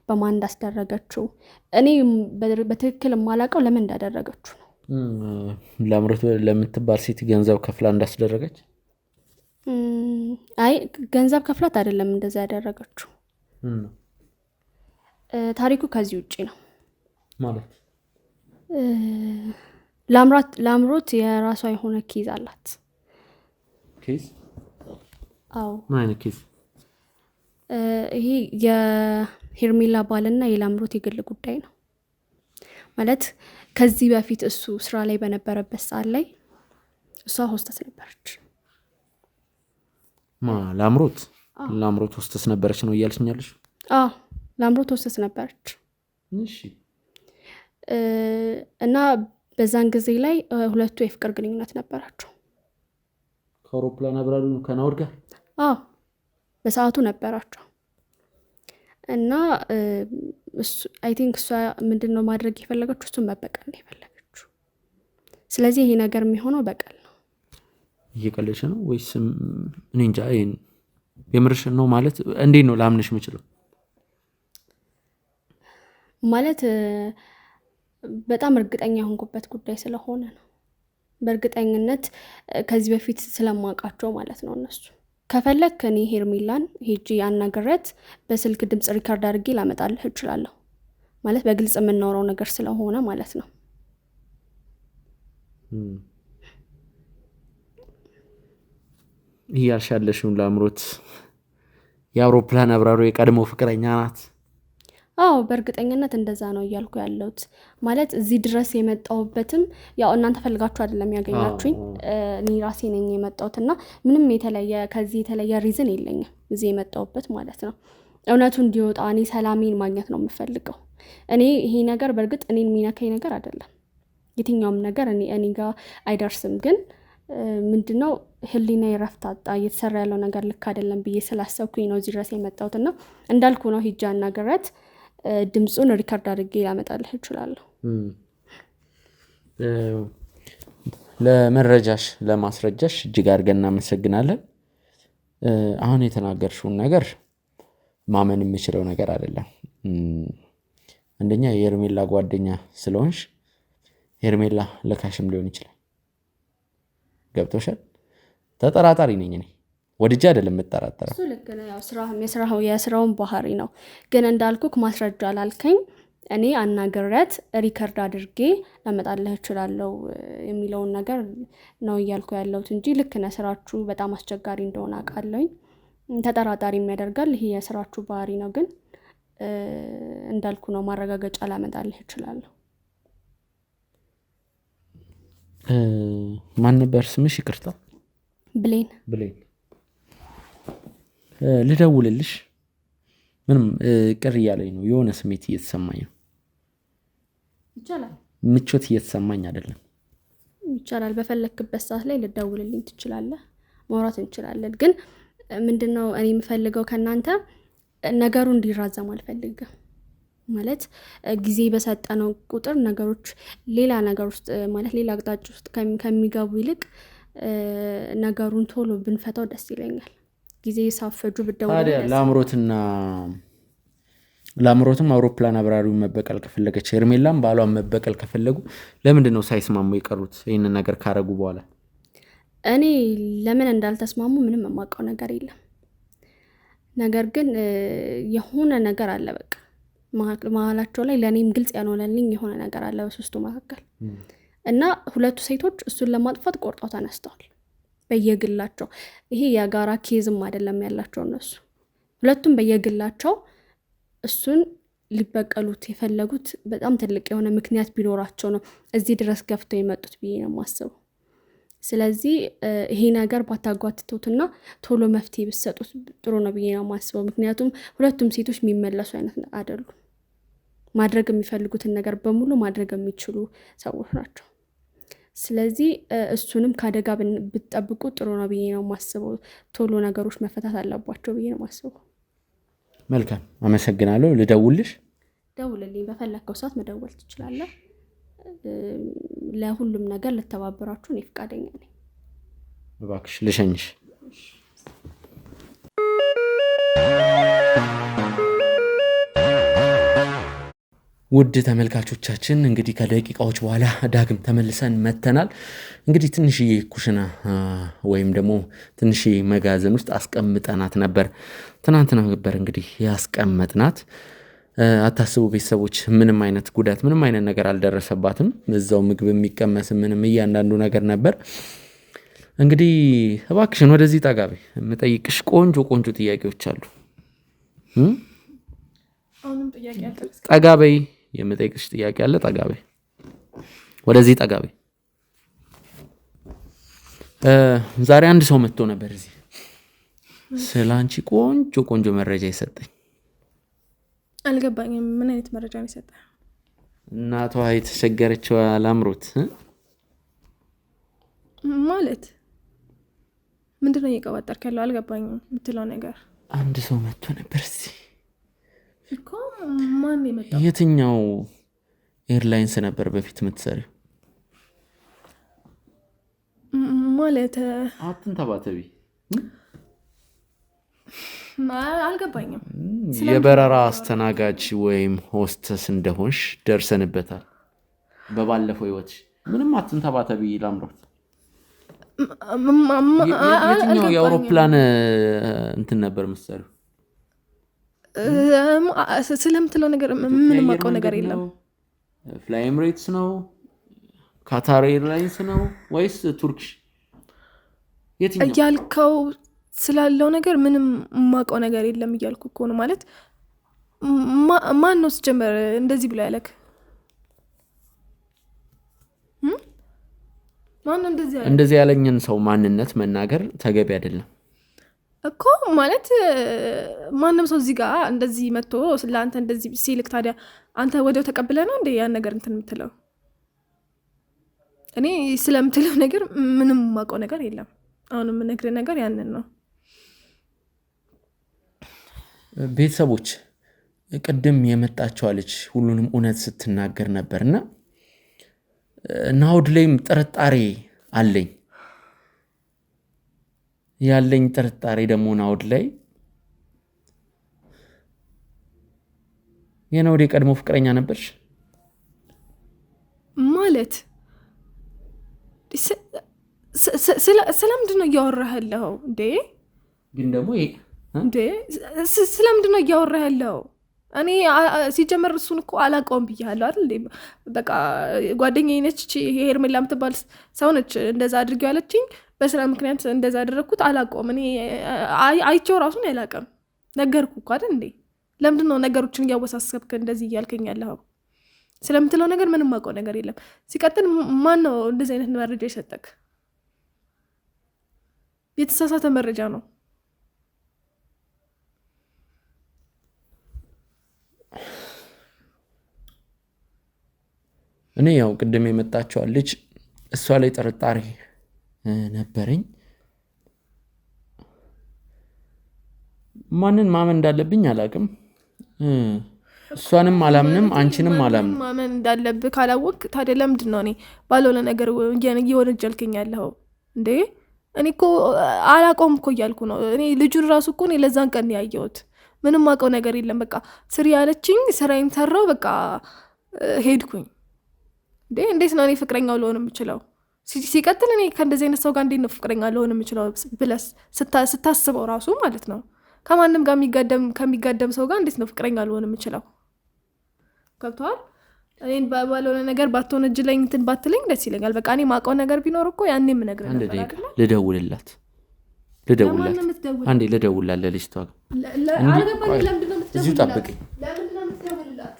በማን እንዳስደረገችው። እኔ በትክክል የማላውቀው ለምን እንዳደረገችው ነው። ላምሮት ለምትባል ሴት ገንዘብ ከፍላ እንዳስደረገች? አይ ገንዘብ ከፍላት አይደለም እንደዛ ያደረገችው። ታሪኩ ከዚህ ውጪ ነው ማለት። ላምሮት የራሷ የሆነ ኬዝ አላት። ኬዝ? አዎ። ምን አይነት ኬዝ? ይሄ የሄርሜላ ባልና የላምሮት የግል ጉዳይ ነው። ማለት ከዚህ በፊት እሱ ስራ ላይ በነበረበት ሰዓት ላይ እሷ ሆስተስ ነበረች። ላምሮት ሆስተስ ነበረች ነው እያልሽኛለሽ? አዎ ላምሮት ሆስተስ ነበረች። እሺ። እና በዛን ጊዜ ላይ ሁለቱ የፍቅር ግንኙነት ነበራቸው። ከአውሮፕላን አብራሪ ከናውድ ጋር? አዎ በሰዓቱ ነበራቸው። እና አይ ቲንክ እሷ ምንድነው ማድረግ የፈለገችው? እሱን መበቀል ነው የፈለገችው። ስለዚህ ይሄ ነገር የሚሆነው በቀል ነው። እየቀለድሽ ነው ወይስ? እኔ እንጃ። የምርሽን ነው ማለት እንዴት ነው ላምንሽ የምችለው? ማለት በጣም እርግጠኛ የሆንኩበት ጉዳይ ስለሆነ ነው። በእርግጠኝነት ከዚህ በፊት ስለማውቃቸው ማለት ነው እነሱ። ከፈለክ እኔ ሄርሜላን ሄጂ አናግሬያት በስልክ ድምጽ ሪካርድ አድርጌ ላመጣልህ እችላለሁ። ማለት በግልጽ የምናወራው ነገር ስለሆነ ማለት ነው። እያልሻለሽው ላምሮት የአውሮፕላን አብራሪ የቀድሞ ፍቅረኛ ናት? አዎ በእርግጠኝነት እንደዛ ነው እያልኩ ያለሁት። ማለት እዚህ ድረስ የመጣሁበትም ያው እናንተ ፈልጋችሁ አይደለም ያገኛችሁኝ፣ እኔ ራሴ ነኝ የመጣሁትና ምንም ከዚህ የተለየ ሪዝን የለኝም እዚህ የመጣሁበት ማለት ነው። እውነቱ እንዲወጣ እኔ ሰላሜን ማግኘት ነው የምፈልገው። እኔ ይሄ ነገር በእርግጥ እኔን የሚነካኝ ነገር አይደለም። የትኛውም ነገር እኔ ጋር አይደርስም። ግን ምንድነው ህሊና የረፍት አጣ፣ እየተሰራ ያለው ነገር ልክ አይደለም ብዬ ስላሰብኩኝ ነው እዚህ ድረስ የመጣሁትና እንዳልኩ ነው ሂጃ አናግሬያት ድምፁን ሪካርድ አድርጌ ላመጣልህ እችላለሁ። ለመረጃሽ ለማስረጃሽ እጅግ አድርገን እናመሰግናለን። አሁን የተናገርሽውን ነገር ማመን የምችለው ነገር አይደለም። አንደኛ የሄርሜላ ጓደኛ ስለሆንሽ ሄርሜላ ልካሽም ሊሆን ይችላል። ገብቶሻል? ተጠራጣሪ ነኝ እኔ ወድጄ አይደለም የምጠራጠረው። እሱ ልክ ነው። ያው የስራውን ባህሪ ነው። ግን እንዳልኩክ ማስረጃ ላልከኝ እኔ አናግሬያት ሪከርድ አድርጌ ላመጣልህ እችላለሁ የሚለውን ነገር ነው እያልኩ ያለሁት እንጂ ልክ ነህ፣ ስራችሁ በጣም አስቸጋሪ እንደሆነ አውቃለሁኝ። ተጠራጣሪ የሚያደርጋል፣ ይሄ የስራችሁ ባህሪ ነው። ግን እንዳልኩ ነው፣ ማረጋገጫ ላመጣልህ እችላለሁ። ማን ነበር ስምሽ? ይቅርታ። ብሌን። ልደውልልሽ? ምንም ቅር እያለኝ ነው፣ የሆነ ስሜት እየተሰማኝ ነው። ይቻላል። ምቾት እየተሰማኝ አይደለም። ይቻላል። በፈለክበት ሰዓት ላይ ልደውልልኝ ትችላለህ፣ ማውራት እንችላለን። ግን ምንድነው እኔ የምፈልገው ከእናንተ ነገሩ እንዲራዘም አልፈልግም። ማለት ጊዜ በሰጠነው ቁጥር ነገሮች ሌላ ነገር ውስጥ ማለት ሌላ አቅጣጫ ውስጥ ከሚገቡ ይልቅ ነገሩን ቶሎ ብንፈታው ደስ ይለኛል። ጊዜ ሳፈጁ ብደውልልኝ። ለአምሮትም አውሮፕላን አብራሪውን መበቀል ከፈለገች ሄርሜላም ባሏን መበቀል ከፈለጉ ለምንድን ነው ሳይስማሙ የቀሩት? ይህንን ነገር ካረጉ በኋላ እኔ ለምን እንዳልተስማሙ ምንም የማውቀው ነገር የለም። ነገር ግን የሆነ ነገር አለ፣ በቃ መሀላቸው ላይ ለእኔም ግልጽ ያልሆነልኝ የሆነ ነገር አለ በሶስቱ መካከል እና ሁለቱ ሴቶች እሱን ለማጥፋት ቆርጠው ተነስተዋል በየግላቸው። ይሄ የጋራ ኬዝም አይደለም ያላቸው እነሱ ሁለቱም በየግላቸው እሱን ሊበቀሉት የፈለጉት በጣም ትልቅ የሆነ ምክንያት ቢኖራቸው ነው እዚህ ድረስ ገፍተው የመጡት ብዬ ነው የማስበው። ስለዚህ ይሄ ነገር ባታጓትቱትና ቶሎ መፍትሄ ብትሰጡት ጥሩ ነው ብዬ ነው የማስበው። ምክንያቱም ሁለቱም ሴቶች የሚመለሱ አይነት አይደሉም። ማድረግ የሚፈልጉትን ነገር በሙሉ ማድረግ የሚችሉ ሰዎች ናቸው። ስለዚህ እሱንም ከአደጋ ብትጠብቁ ጥሩ ነው ብዬ ነው የማስበው። ቶሎ ነገሮች መፈታት አለባቸው ብዬ ነው የማስበው። መልካም፣ አመሰግናለሁ። ልደውልሽ? ደውልልኝ። በፈለከው ሰዓት መደወል ትችላለህ። ለሁሉም ነገር ልተባበራችሁ እኔ ፈቃደኛ ነኝ። እባክሽ ልሸኝሽ። ውድ ተመልካቾቻችን እንግዲህ ከደቂቃዎች በኋላ ዳግም ተመልሰን መተናል። እንግዲህ ትንሽዬ ኩሽና ወይም ደግሞ ትንሽዬ መጋዘን ውስጥ አስቀምጠናት ነበር። ትናንትና ነበር እንግዲህ ያስቀመጥናት። አታስቡ ቤተሰቦች፣ ምንም አይነት ጉዳት ምንም አይነት ነገር አልደረሰባትም። እዛው ምግብ የሚቀመስ ምንም እያንዳንዱ ነገር ነበር። እንግዲህ እባክሽን ወደዚህ ጠጋቤ የምጠይቅሽ ቆንጆ ጥያቄዎች አሉ። ጠጋቤ የምጠይቅሽ ጥያቄ አለ። ጠጋቤ ወደዚህ ጠጋቤ። ዛሬ አንድ ሰው መጥቶ ነበር እዚህ ስላንቺ ቆንጆ መረጃ ይሰጠኝ። አልገባኝም። ምን አይነት መረጃ ነው የሰጠህ? እናቷ የተቸገረችው አላምሮት ማለት ምንድነው እየቀባጠርክ ያለው? አልገባኝም የምትለው ነገር። አንድ ሰው መጥቶ ነበር እዚህ እኮ። ማን የመጣው? የትኛው ኤርላይንስ ነበር በፊት የምትሰሪው? ማለት አትንተባተቢ። አልገባኝም። የበረራ አስተናጋጅ ወይም ሆስተስ እንደሆንሽ ደርሰንበታል በባለፈው ህይወትሽ። ምንም አትንተባተቢ ላምሮት። የትኛው የአውሮፕላን እንትን ነበር የምትሰሪው? ስለምትለው ነገር ምንም አውቀው ነገር የለም። ፍላይ ኤምሬትስ ነው? ካታር ኤርላይንስ ነው ወይስ ቱርኪሽ? የትኛው እያልከው ስላለው ነገር ምንም የማውቀው ነገር የለም እያልኩ እኮ ነው። ማለት ማን ነው ሲጀመር እንደዚህ ብሎ ያለክ? ማን ነው እንደዚህ ያለኝን ሰው ማንነት መናገር ተገቢ አይደለም እኮ። ማለት ማንም ሰው እዚህ ጋር እንደዚህ መጥቶ ስለአንተ እንደዚህ ሲልክ ታዲያ አንተ ወዲያው ተቀብለህ ነው እንዴ ያን ነገር እንትን የምትለው? እኔ ስለምትለው ነገር ምንም የማውቀው ነገር የለም። አሁን የምነግርህ ነገር ያንን ነው። ቤተሰቦች ቅድም የመጣችው አለች ሁሉንም እውነት ስትናገር ነበርና ናውድ ላይም ጥርጣሬ አለኝ። ያለኝ ጥርጣሬ ደግሞ ናውድ ላይ የናውድ የቀድሞ ፍቅረኛ ነበርሽ ማለት ስለምንድን ነው እያወራህ ያለው እንዴ? ግን ደግሞ እንዴ ስለምንድን ነው እያወራህ ያለው? እኔ ሲጀመር እሱን እኮ አላውቀውም ብያለሁ አይደል? በቃ ጓደኛዬ ነች ሄርሜላ የምትባል ሰው ነች እንደዛ አድርጊው ያለችኝ። በስራ ምክንያት እንደዛ ያደረግኩት አላውቀውም። እኔ አይቼው ራሱን አላውቅም። ነገርኩ እኮ አይደል እንዴ? ለምንድን ነው ነገሮችን እያወሳሰብክ እንደዚህ እያልከኝ ያለኸው? ስለምትለው ነገር ምንም አውቀው ነገር የለም። ሲቀጥል ማን ነው እንደዚህ አይነት መረጃ የሰጠክ? የተሳሳተ መረጃ ነው። እኔ ያው ቅድም የመጣችው ልጅ እሷ ላይ ጥርጣሬ ነበረኝ። ማንን ማመን እንዳለብኝ አላውቅም። እሷንም አላምንም፣ አንቺንም አላምንም። ማመን እንዳለብህ ካላወቅ ታዲያ ለምንድን ነው እኔ ባልሆነ ነገር እየወነጀልከኝ ያለኸው እንዴ? እኔ እኮ አላውቀውም እኮ እያልኩ ነው። እኔ ልጁን ራሱ እኮ እኔ ለዛን ቀን ያየሁት ምንም አውቀው ነገር የለም። በቃ ስሪ ያለችኝ ስራዬን ሰራው፣ በቃ ሄድኩኝ። እንዴ እንዴት ነው እኔ ፍቅረኛው ልሆን የምችለው? ሲቀጥል እኔ ከእንደዚህ አይነት ሰው ጋር እንዴት ነው ፍቅረኛ ልሆን የምችለው ብለስ ስታስበው ራሱ ማለት ነው ከማንም ጋር ከሚጋደም ሰው ጋር እንዴት ነው ፍቅረኛ ልሆን የምችለው? ገብቶሃል? እኔን ባልሆነ ነገር ባትሆን እጅ ላይ እንትን ባትለኝ ደስ ይለኛል። በቃ እኔ ማውቀው ነገር ቢኖር እኮ ያኔ የምነግርህ ነበር አይደል? ልደውልላት አንዴ ልደውልላት ለልጅቷ እዚሁ ጠብቀኝ። ለምንድን ነው የምትደውልላት?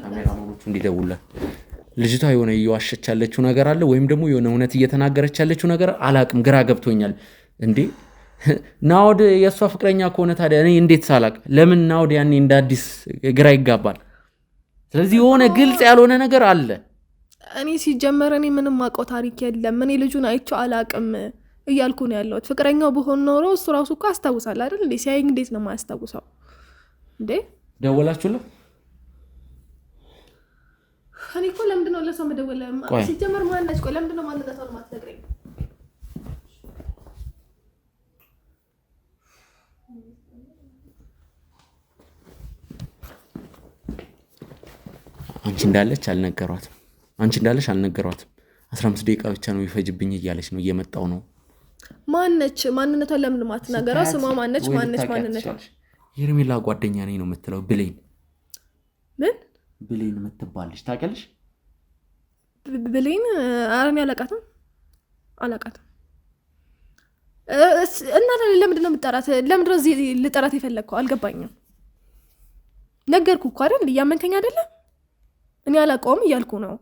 ካሜራማኖቹ እንዲደውልላት። ልጅቷ የሆነ እየዋሸች ያለችው ነገር አለ ወይም ደግሞ የሆነ እውነት እየተናገረች ያለችው ነገር አላቅም፣ ግራ ገብቶኛል። እንዴ ናኦድ የእሷ ፍቅረኛ ከሆነ ታዲያ እኔ እንዴት ሳላቅ? ለምን ናኦድ ያኔ እንደ አዲስ ግራ ይጋባል? ስለዚህ የሆነ ግልጽ ያልሆነ ነገር አለ። እኔ ሲጀመር እኔ ምንም አውቀው ታሪክ የለም። እኔ ልጁን አይቼው አላቅም እያልኩ ነው ያለሁት። ፍቅረኛው በሆን ኖሮ እሱ ራሱ እኮ አስታውሳል አይደል እንዴ? ሲያየኝ እንዴት ነው የማያስታውሰው እንዴ? ደወላችሁለት? እኔ እኮ ለምንድን ነው ለሰው መደወል? ሲጀመር ማነች? ቆይ ለምንድን ነው ማንነቷን የማትነግረኝ? አንቺ እንዳለች አልነገሯትም። 15 ደቂቃ ብቻ ነው የሚፈጅብኝ እያለች ነው። እየመጣው ነው። ማነች? ማንነቷን ለምን ማትናገረው? ስሟ ማነች? ማንነቷ? ሄርሜላ ጓደኛ ነኝ ነው የምትለው። ብሌን ምን የምትባልሽ ታውቂያለሽ? ብሌን አረን አላውቃትም። እና ለምንድን ነው የምጠራት? ለምንድን ነው እዚህ ልጠራት የፈለግከው? አልገባኝም። ነገርኩ እኮ አይደል? እያመንከኝ አይደለም? እኔ አላውቀውም እያልኩ ነው።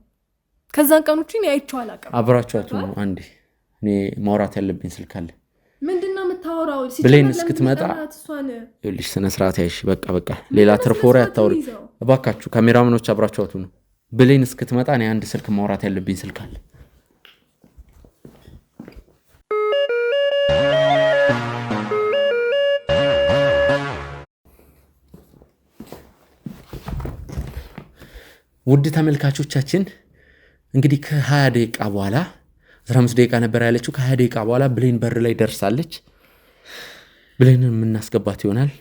ከዛን ቀኖች እኔ አይቼው አላውቅም። አብራችኋት ነው። አንዴ እኔ ማውራት ያለብኝ ስልክ አለ። ምንድነው የምታወራው? ብሌን እስክትመጣ ይኸውልሽ ስነ ስርዓት ያይሽ። በቃ ሌላ ትርፎሪ አታውሪ እባካችሁ። ካሜራማኖች አብራችኋት ነው። ብሌን እስክትመጣ እኔ አንድ ስልክ ማውራት ያለብኝ ስልክ አለ። ውድ ተመልካቾቻችን እንግዲህ ከ20 ደቂቃ በኋላ 15 ደቂቃ ነበር ያለችው። ከ20 ደቂቃ በኋላ ብሌን በር ላይ ደርሳለች። ብሌንን የምናስገባት ይሆናል።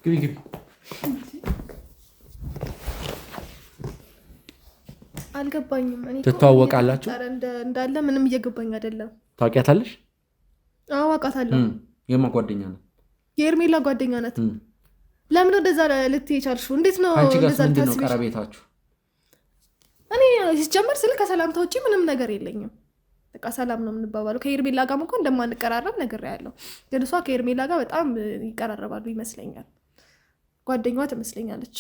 ግቢ አልገባኝም። ትተዋወቃላችሁ? እንዳለ ምንም እየገባኝ አይደለም። ታውቂያታለሽ? አዎ አውቃታለሁ። የማን ጓደኛ ናት? የሄርሜላ ጓደኛ ናት። ለምን ወደዛ ልትሄጂ ቻልሽው? እንዴት ነው እንደዛ ልታስቢ? ቀረቤታችሁ እኔ ሲጀመር ስለ ከሰላምታ ውጪ ምንም ነገር የለኝም። በቃ ሰላም ነው የምንባባለው። ከሄርሜላ ጋር እንኳን እንደማንቀራረብ ነገር ያለው ግን እሷ ከሄርሜላ ጋር በጣም ይቀራረባሉ ይመስለኛል። ጓደኛዋ ትመስለኛለች።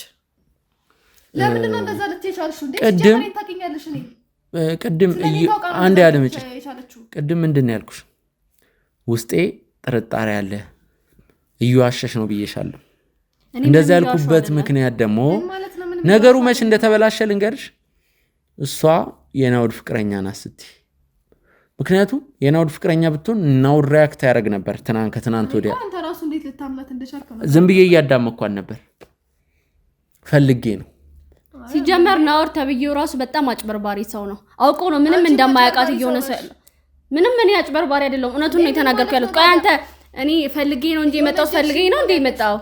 ለምንድን ነው እንደዛ ልትሄጂ ቻልሽው? እንዴ ሲጀመር ታውቂኛለሽ። እኔ ቅድም አንድ ያድምጪ። ቅድም ምንድን ነው ያልኩሽ? ውስጤ ጥርጣሬ አለ፣ እየዋሸሽ ነው ብዬሻለሁ። እንደዛ ያልኩበት ምክንያት ደግሞ ነገሩ መች እንደተበላሸ ልንገርሽ። እሷ የናኦድ ፍቅረኛ ናት ስትይ፣ ምክንያቱም የናኦድ ፍቅረኛ ብትሆን ናኦድ ሪያክት ያደርግ ነበር። ከትናንት ወዲያ ዝም ብዬ እያዳመኳን ነበር። ፈልጌ ነው ሲጀመር ናኦር ተብዬው ራሱ በጣም አጭበርባሪ ሰው ነው። አውቆ ነው ምንም እንደማያውቃት እየሆነ ሰው ምንም እኔ አጭበርባሪ አይደለም። እውነቱን ነው የተናገርኩ ያለው። ቆይ አንተ እኔ ፈልጌ ነው እንጂ የመጣው ፈልጌ ነው እንዴ የመጣው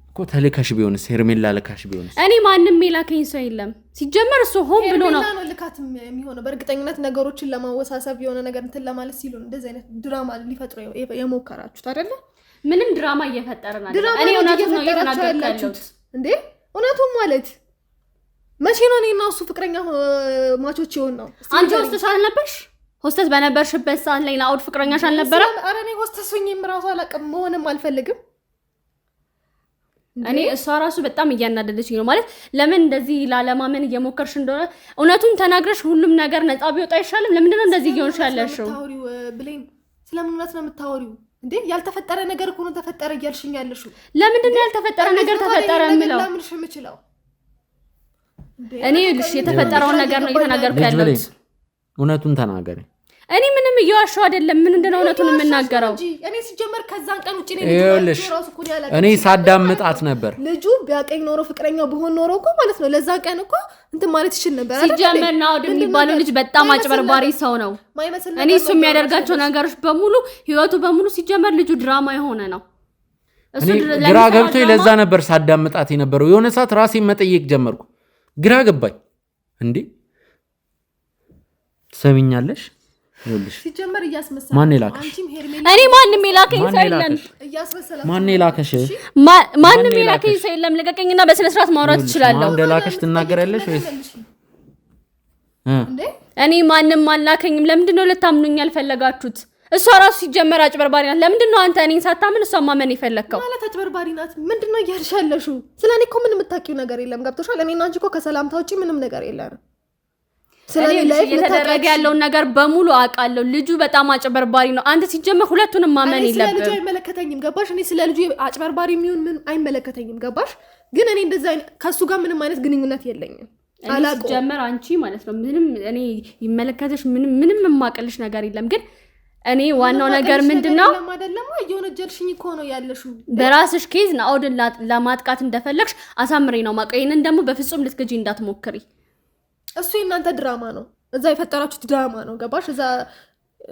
እኮ ተልካሽ ቢሆንስ ሄርሜላ ልካሽ ቢሆንስ? እኔ ማንንም የላከኝ ሰው የለም። ሲጀመር እሱ ሆን ብሎ ነው ልካትም የሚሆነው። በእርግጠኝነት ነገሮችን ለማወሳሰብ የሆነ ነገር እንትን ለማለት ሲሉ እንደዚህ አይነት ድራማ ሊፈጥሩ የሞከራችሁት አይደለ? ምንም ድራማ እየፈጠረን አይደለም። እኔ እውነቱን ነው የተናገርኩ ያለሁት እንዴ። እውነቱን ማለት መቼ ነው እኔና እሱ ፍቅረኛ ማቾች ይሆን ነው? አንቺ ሆስተስ አልነበርሽ? ሆስተስ በነበርሽበት ሰዓት ላይ ናኦር ፍቅረኛሽ አልነበረ? ኧረ እኔ ሆስተስ ሆኜም ራሱ አላውቅም፣ መሆንም አልፈልግም። እኔ እሷ ራሱ በጣም እያናደደችኝ ነው። ማለት ለምን እንደዚህ ላለማመን እየሞከርሽ እንደሆነ እውነቱን ተናግረሽ ሁሉም ነገር ነፃ ቢወጣ አይሻልም? ለምንድን ነው እንደዚህ እየሆንሽ ያለሽው? ብሌን ስለምን እውነት ነው የምታወሪው እንዴ? ያልተፈጠረ ነገር እኮ ነው ተፈጠረ እያልሽኝ ያለሽው። ለምንድን ነው ያልተፈጠረ ነገር ተፈጠረ የምለው? ለምንሽ የምችለው እኔ ልሽ የተፈጠረውን ነገር ነው እየተናገርኩ ያለሁት። እውነቱን ተናገሪ። እኔ ምንም እየዋሸሁ አይደለም። ምን እንደሆነ እውነቱን የምናገረው እኔ ሲጀመር ከዛን ቀን ውጪ ነኝ። እኔ ሳዳምጣት ነበር። ልጁ ቢያቀኝ ኖሮ ፍቅረኛው ቢሆን ኖሮ እኮ ማለት ነው ለዛ ቀን እኮ እንትን ማለት ይችል ነበር። ሲጀመር ናኦር የሚባለው ልጅ በጣም አጭበርባሪ ሰው ነው። እኔ እሱ የሚያደርጋቸው ነገሮች በሙሉ ህይወቱ በሙሉ ሲጀመር ልጁ ድራማ የሆነ ነው። እሱ ግራ ገብቶኝ ለዛ ነበር ሳዳምጣት የነበረው። የሆነ ሰዓት ራሴን መጠየቅ ጀመርኩ። ግራ ገባኝ። እንዴ ትሰሚኛለሽ? ይኸውልሽ ሲጀመር እያስመሰለ ማን ይላከሽ? እኔ ማንንም የላከኝ ሰው የለም። ማን ይላከሽ? ማንንም የላከኝ ሰው የለም። ልቀቀኝና በስነ ስርዓት ማውራት እችላለሁ። ማን እንደላከሽ ትናገሪያለሽ ወይስ? እኔ ማንንም አላከኝም። ለምንድን ነው ልታምኑኝ ያልፈለጋችሁት? እሷ ራሱ ሲጀመር አጭበርባሪ ናት። ለምንድን ነው አንተ እኔን ሳታምን እሷ ማመን የፈለከው? ማለት አጭበርባሪ ናት ምንድን ነው እያልሽ ያለሽው? ስለኔ እኮ ምንም የምታውቂው ነገር የለም። ገብቶሻል? እኔና አንቺ እኮ ከሰላምታ ውጪ ምንም ነገር የለም። ስለኔ ላይ እየተደረገ ያለውን ነገር በሙሉ አውቃለሁ። ልጁ በጣም አጭበርባሪ ነው። አንተ ሲጀመር ሁለቱንም ማመን የለብህም። እኔ ስለ ልጁ አይመለከተኝም። ገባሽ? እኔ ስለ ልጁ አጭበርባሪ የሚሆን ምን አይመለከተኝም። ገባሽ? ግን እኔ እንደዛ ከሱ ጋር ምንም አይነት ግንኙነት የለኝም። አላውቅም። ሲጀመር አንቺ ማለት ነው ምንም እኔ ይመለከተሽ ምንም የማውቅልሽ ነገር የለም። ግን እኔ ዋናው ነገር ምንድነው? አይደለም እየወነጀልሽኝ እኮ ነው ያለሽው። በራስሽ ኬዝ ናኦድን ለማጥቃት እንደፈለግሽ አሳምሬ ነው የማውቀው። ይሄንን ደግሞ በፍጹም ልትገጂ እንዳትሞክሪ። እሱ የእናንተ ድራማ ነው። እዛ የፈጠራችሁት ድራማ ነው። ገባሽ? እዛ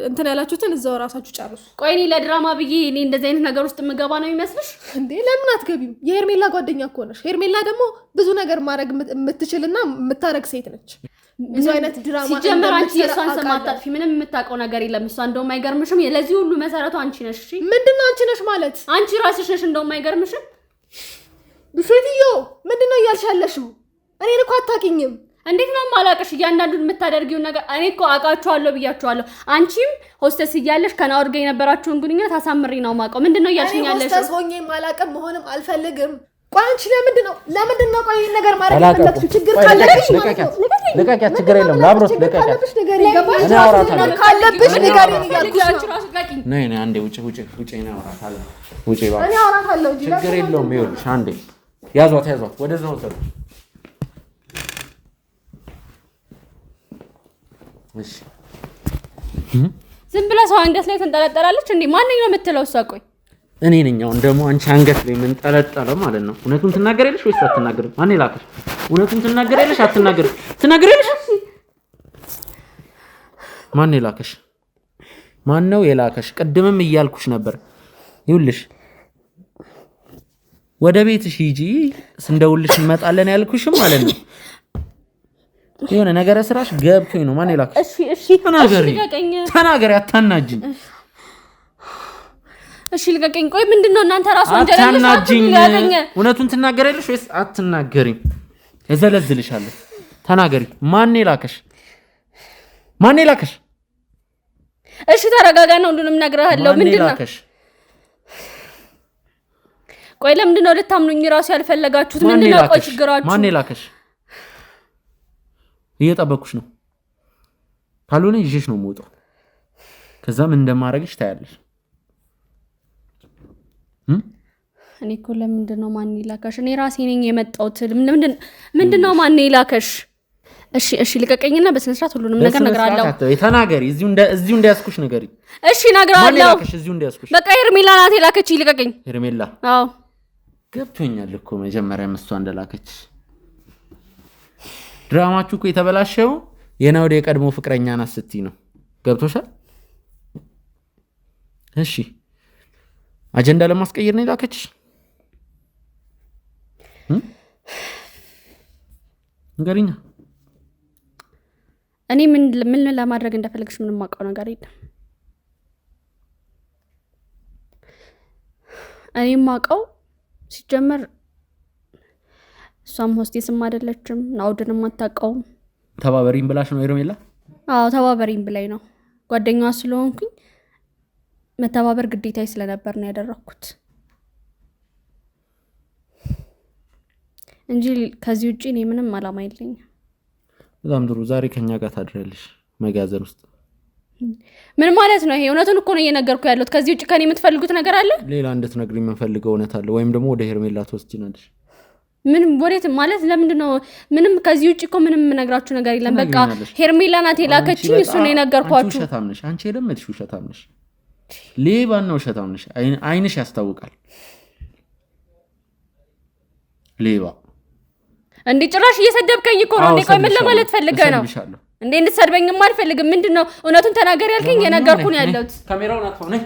እንትን ያላችሁትን እዛው ራሳችሁ ጨርሱ። ቆይ እኔ ለድራማ ብዬ እኔ እንደዚህ አይነት ነገር ውስጥ የምገባ ነው የሚመስልሽ እንዴ? ለምን አትገቢም? የሄርሜላ ጓደኛ እኮ ነሽ። ሄርሜላ ደግሞ ብዙ ነገር ማድረግ የምትችልና የምታረግ ሴት ነች። ብዙ አይነት ድራማ ሲጀመር አንቺ የእሷን ስም አታጥፊ። ምንም የምታውቀው ነገር የለም። እሷ እንደውም አይገርምሽም? ለዚህ ሁሉ መሰረቱ አንቺ ነሽ። እሺ ምንድነው አንቺ ነሽ ማለት? አንቺ ራስሽ ነሽ። እንደውም አይገርምሽም? ብፌትዮ ምንድነው እያልሽ ያለሽው? እኔን እኮ አታውቂኝም። እንዴት ነው ማላቀሽ? እያንዳንዱን የምታደርጊውን ነገር እኔ እኮ አውቃችኋለሁ ብያችኋለሁ። አንቺም ሆስተስ እያለሽ ከናኦር ጋር የነበራችሁን ግንኙነት አሳምሬ ነው የማውቀው። ምንድነው እያልሽኝ ያለሽው? ሆስተስ ሆኜ ማላቀም መሆንም አልፈልግም። ቆይ አንቺ ለምንድን ነው ቆይ ነገር ማድረግ የፈለግሽው? ችግር ካለብሽ ልቀቂያት። ችግር የለም ላብሮት ልቀቂያት። እኔ አወራታለሁ ካለብሽ ንገሪኝ እያልኩሽ ነው። ነይ አንዴ ውጪ እኔ አወራታለሁ። ውጪ ባክ። እኔ አወራታለሁ። ችግር የለውም። ይኸውልሽ አንዴ ያዟት ወደዛ ወሰዱ። እሺ ዝም ብላ ሰው አንገት ላይ ተንጠለጠላለች እንዴ? ማንኛው ነው የምትለው እሷ? ቆይ እኔ ነኝ አሁን ደግሞ አንቺ አንገት ላይ ምን ጠለጠለ ማለት ነው? እውነቱን ትናገሪያለሽ ወይስ አትናገሪም? ማን ይላከሽ? እውነቱን ትናገሪያለሽ አትናገሪም? ትናገሪያለሽ? ማን ይላከሽ? ማን ነው የላከሽ? ቅድምም እያልኩሽ ነበር። ይኸውልሽ ወደ ቤትሽ ሂጂ፣ ስንደውልሽ እንመጣለን ያልኩሽም ማለት ነው። የሆነ ነገር ስራሽ ገብቶኝ ነው። ማን ይላከሽ? እሺ ተናገሪ፣ አታናጅኝ። እሺ ልቀቀኝ። ቆይ ምንድነው እናንተ ራሱ አታናጅኝ። እውነቱን ትናገሪያለሽ ወይስ አትናገሪም? እዘለዝልሻለሁ። ተናገሪ። ማን ይላከሽ? እሺ ተረጋጋና ሁሉንም እነግርሃለሁ። ምንድነው? ቆይ ለምንድነው ልታምኑኝ ራሱ ያልፈለጋችሁት? ምንድነው ቆይ ችግራችሁ? ማን ይላከሽ? እየጠበኩሽ ነው። ካልሆነ ይዤሽ ነው የምወጣው። ከዛ ምን እንደማደርግሽ ታያለሽ። እኔ እኮ ለምንድነው ማን ይላከሽ? እኔ ራሴ ነኝ የመጣሁት። ምንድነው ማን ይላከሽ? እሺ ልቀቀኝና በስነ ስርዓት ሁሉንም ነገር እነግራለሁ። ተናገሪ። እዚሁ እንዳያስኩሽ ንገሪ። እሺ እነግራለሁ። ማን ይላከሽ? እዚሁ እንዳያስኩሽ። በቃ ሄርሜላ ናት የላከች። ልቀቀኝ። ሄርሜላ? አዎ ገብቶኛል እኮ መጀመሪያ እሷ እንደላከች። ድራማችሁ እኮ የተበላሸው የናውድ የቀድሞ ፍቅረኛ ናት ስትይ ነው። ገብቶሻል? እሺ አጀንዳ ለማስቀየር ነው የላከችሽ? ንገሪኛ። እኔ ምን ለማድረግ እንደፈለግሽ ምንም ማውቀው ነገር የለም። እኔ ማውቀው ሲጀመር እሷም ሆስቴስም አይደለችም፣ ናውድንም አታውቀውም። ተባበሪኝ ብላሽ ነው ሄርሜላ? አዎ ተባበሪኝ ብላኝ ነው። ጓደኛዋ ስለሆንኩኝ መተባበር ግዴታዬ ስለነበር ነው ያደረኩት እንጂ ከዚህ ውጪ እኔ ምንም አላማ የለኝም። በጣም ጥሩ። ዛሬ ከኛ ጋር ታድሪያለሽ መጋዘን ውስጥ። ምን ማለት ነው ይሄ? እውነቱን እኮ ነው እየነገርኩ ያለሁት። ከዚህ ውጪ ከኔ የምትፈልጉት ነገር አለ? ሌላ እንድትነግሪኝ የምፈልገው እውነት አለ ወይም ደግሞ ወደ ሄርሜላ ትወስጂናለሽ? ምን ወዴት ማለት ለምንድን ነው? ምንም ከዚህ ውጪ እኮ ምንም የምነግራችሁ ነገር የለም። በቃ ሄርሜላ ናት የላከችኝ፣ እሱ ነው የነገርኳችሁ። ውሸታም ነሽ አንቺ፣ የለመድሽ ውሸታም ነሽ፣ ሌባ ነው ውሸታም ነሽ። አይንሽ ያስታውቃል። ሌባ እንዴ! ጭራሽ እየሰደብከኝ እኮ ነው። እንዴ ቆይ ምን ለማለት ፈልገህ ነው እንዴ? እንድትሰድበኝማ አልፈልግም። ምንድነው? እውነቱን ተናገር ያልከኝ የነገርኩህ ነው ያለሁት። ካሜራውን አጥፋው ነኝ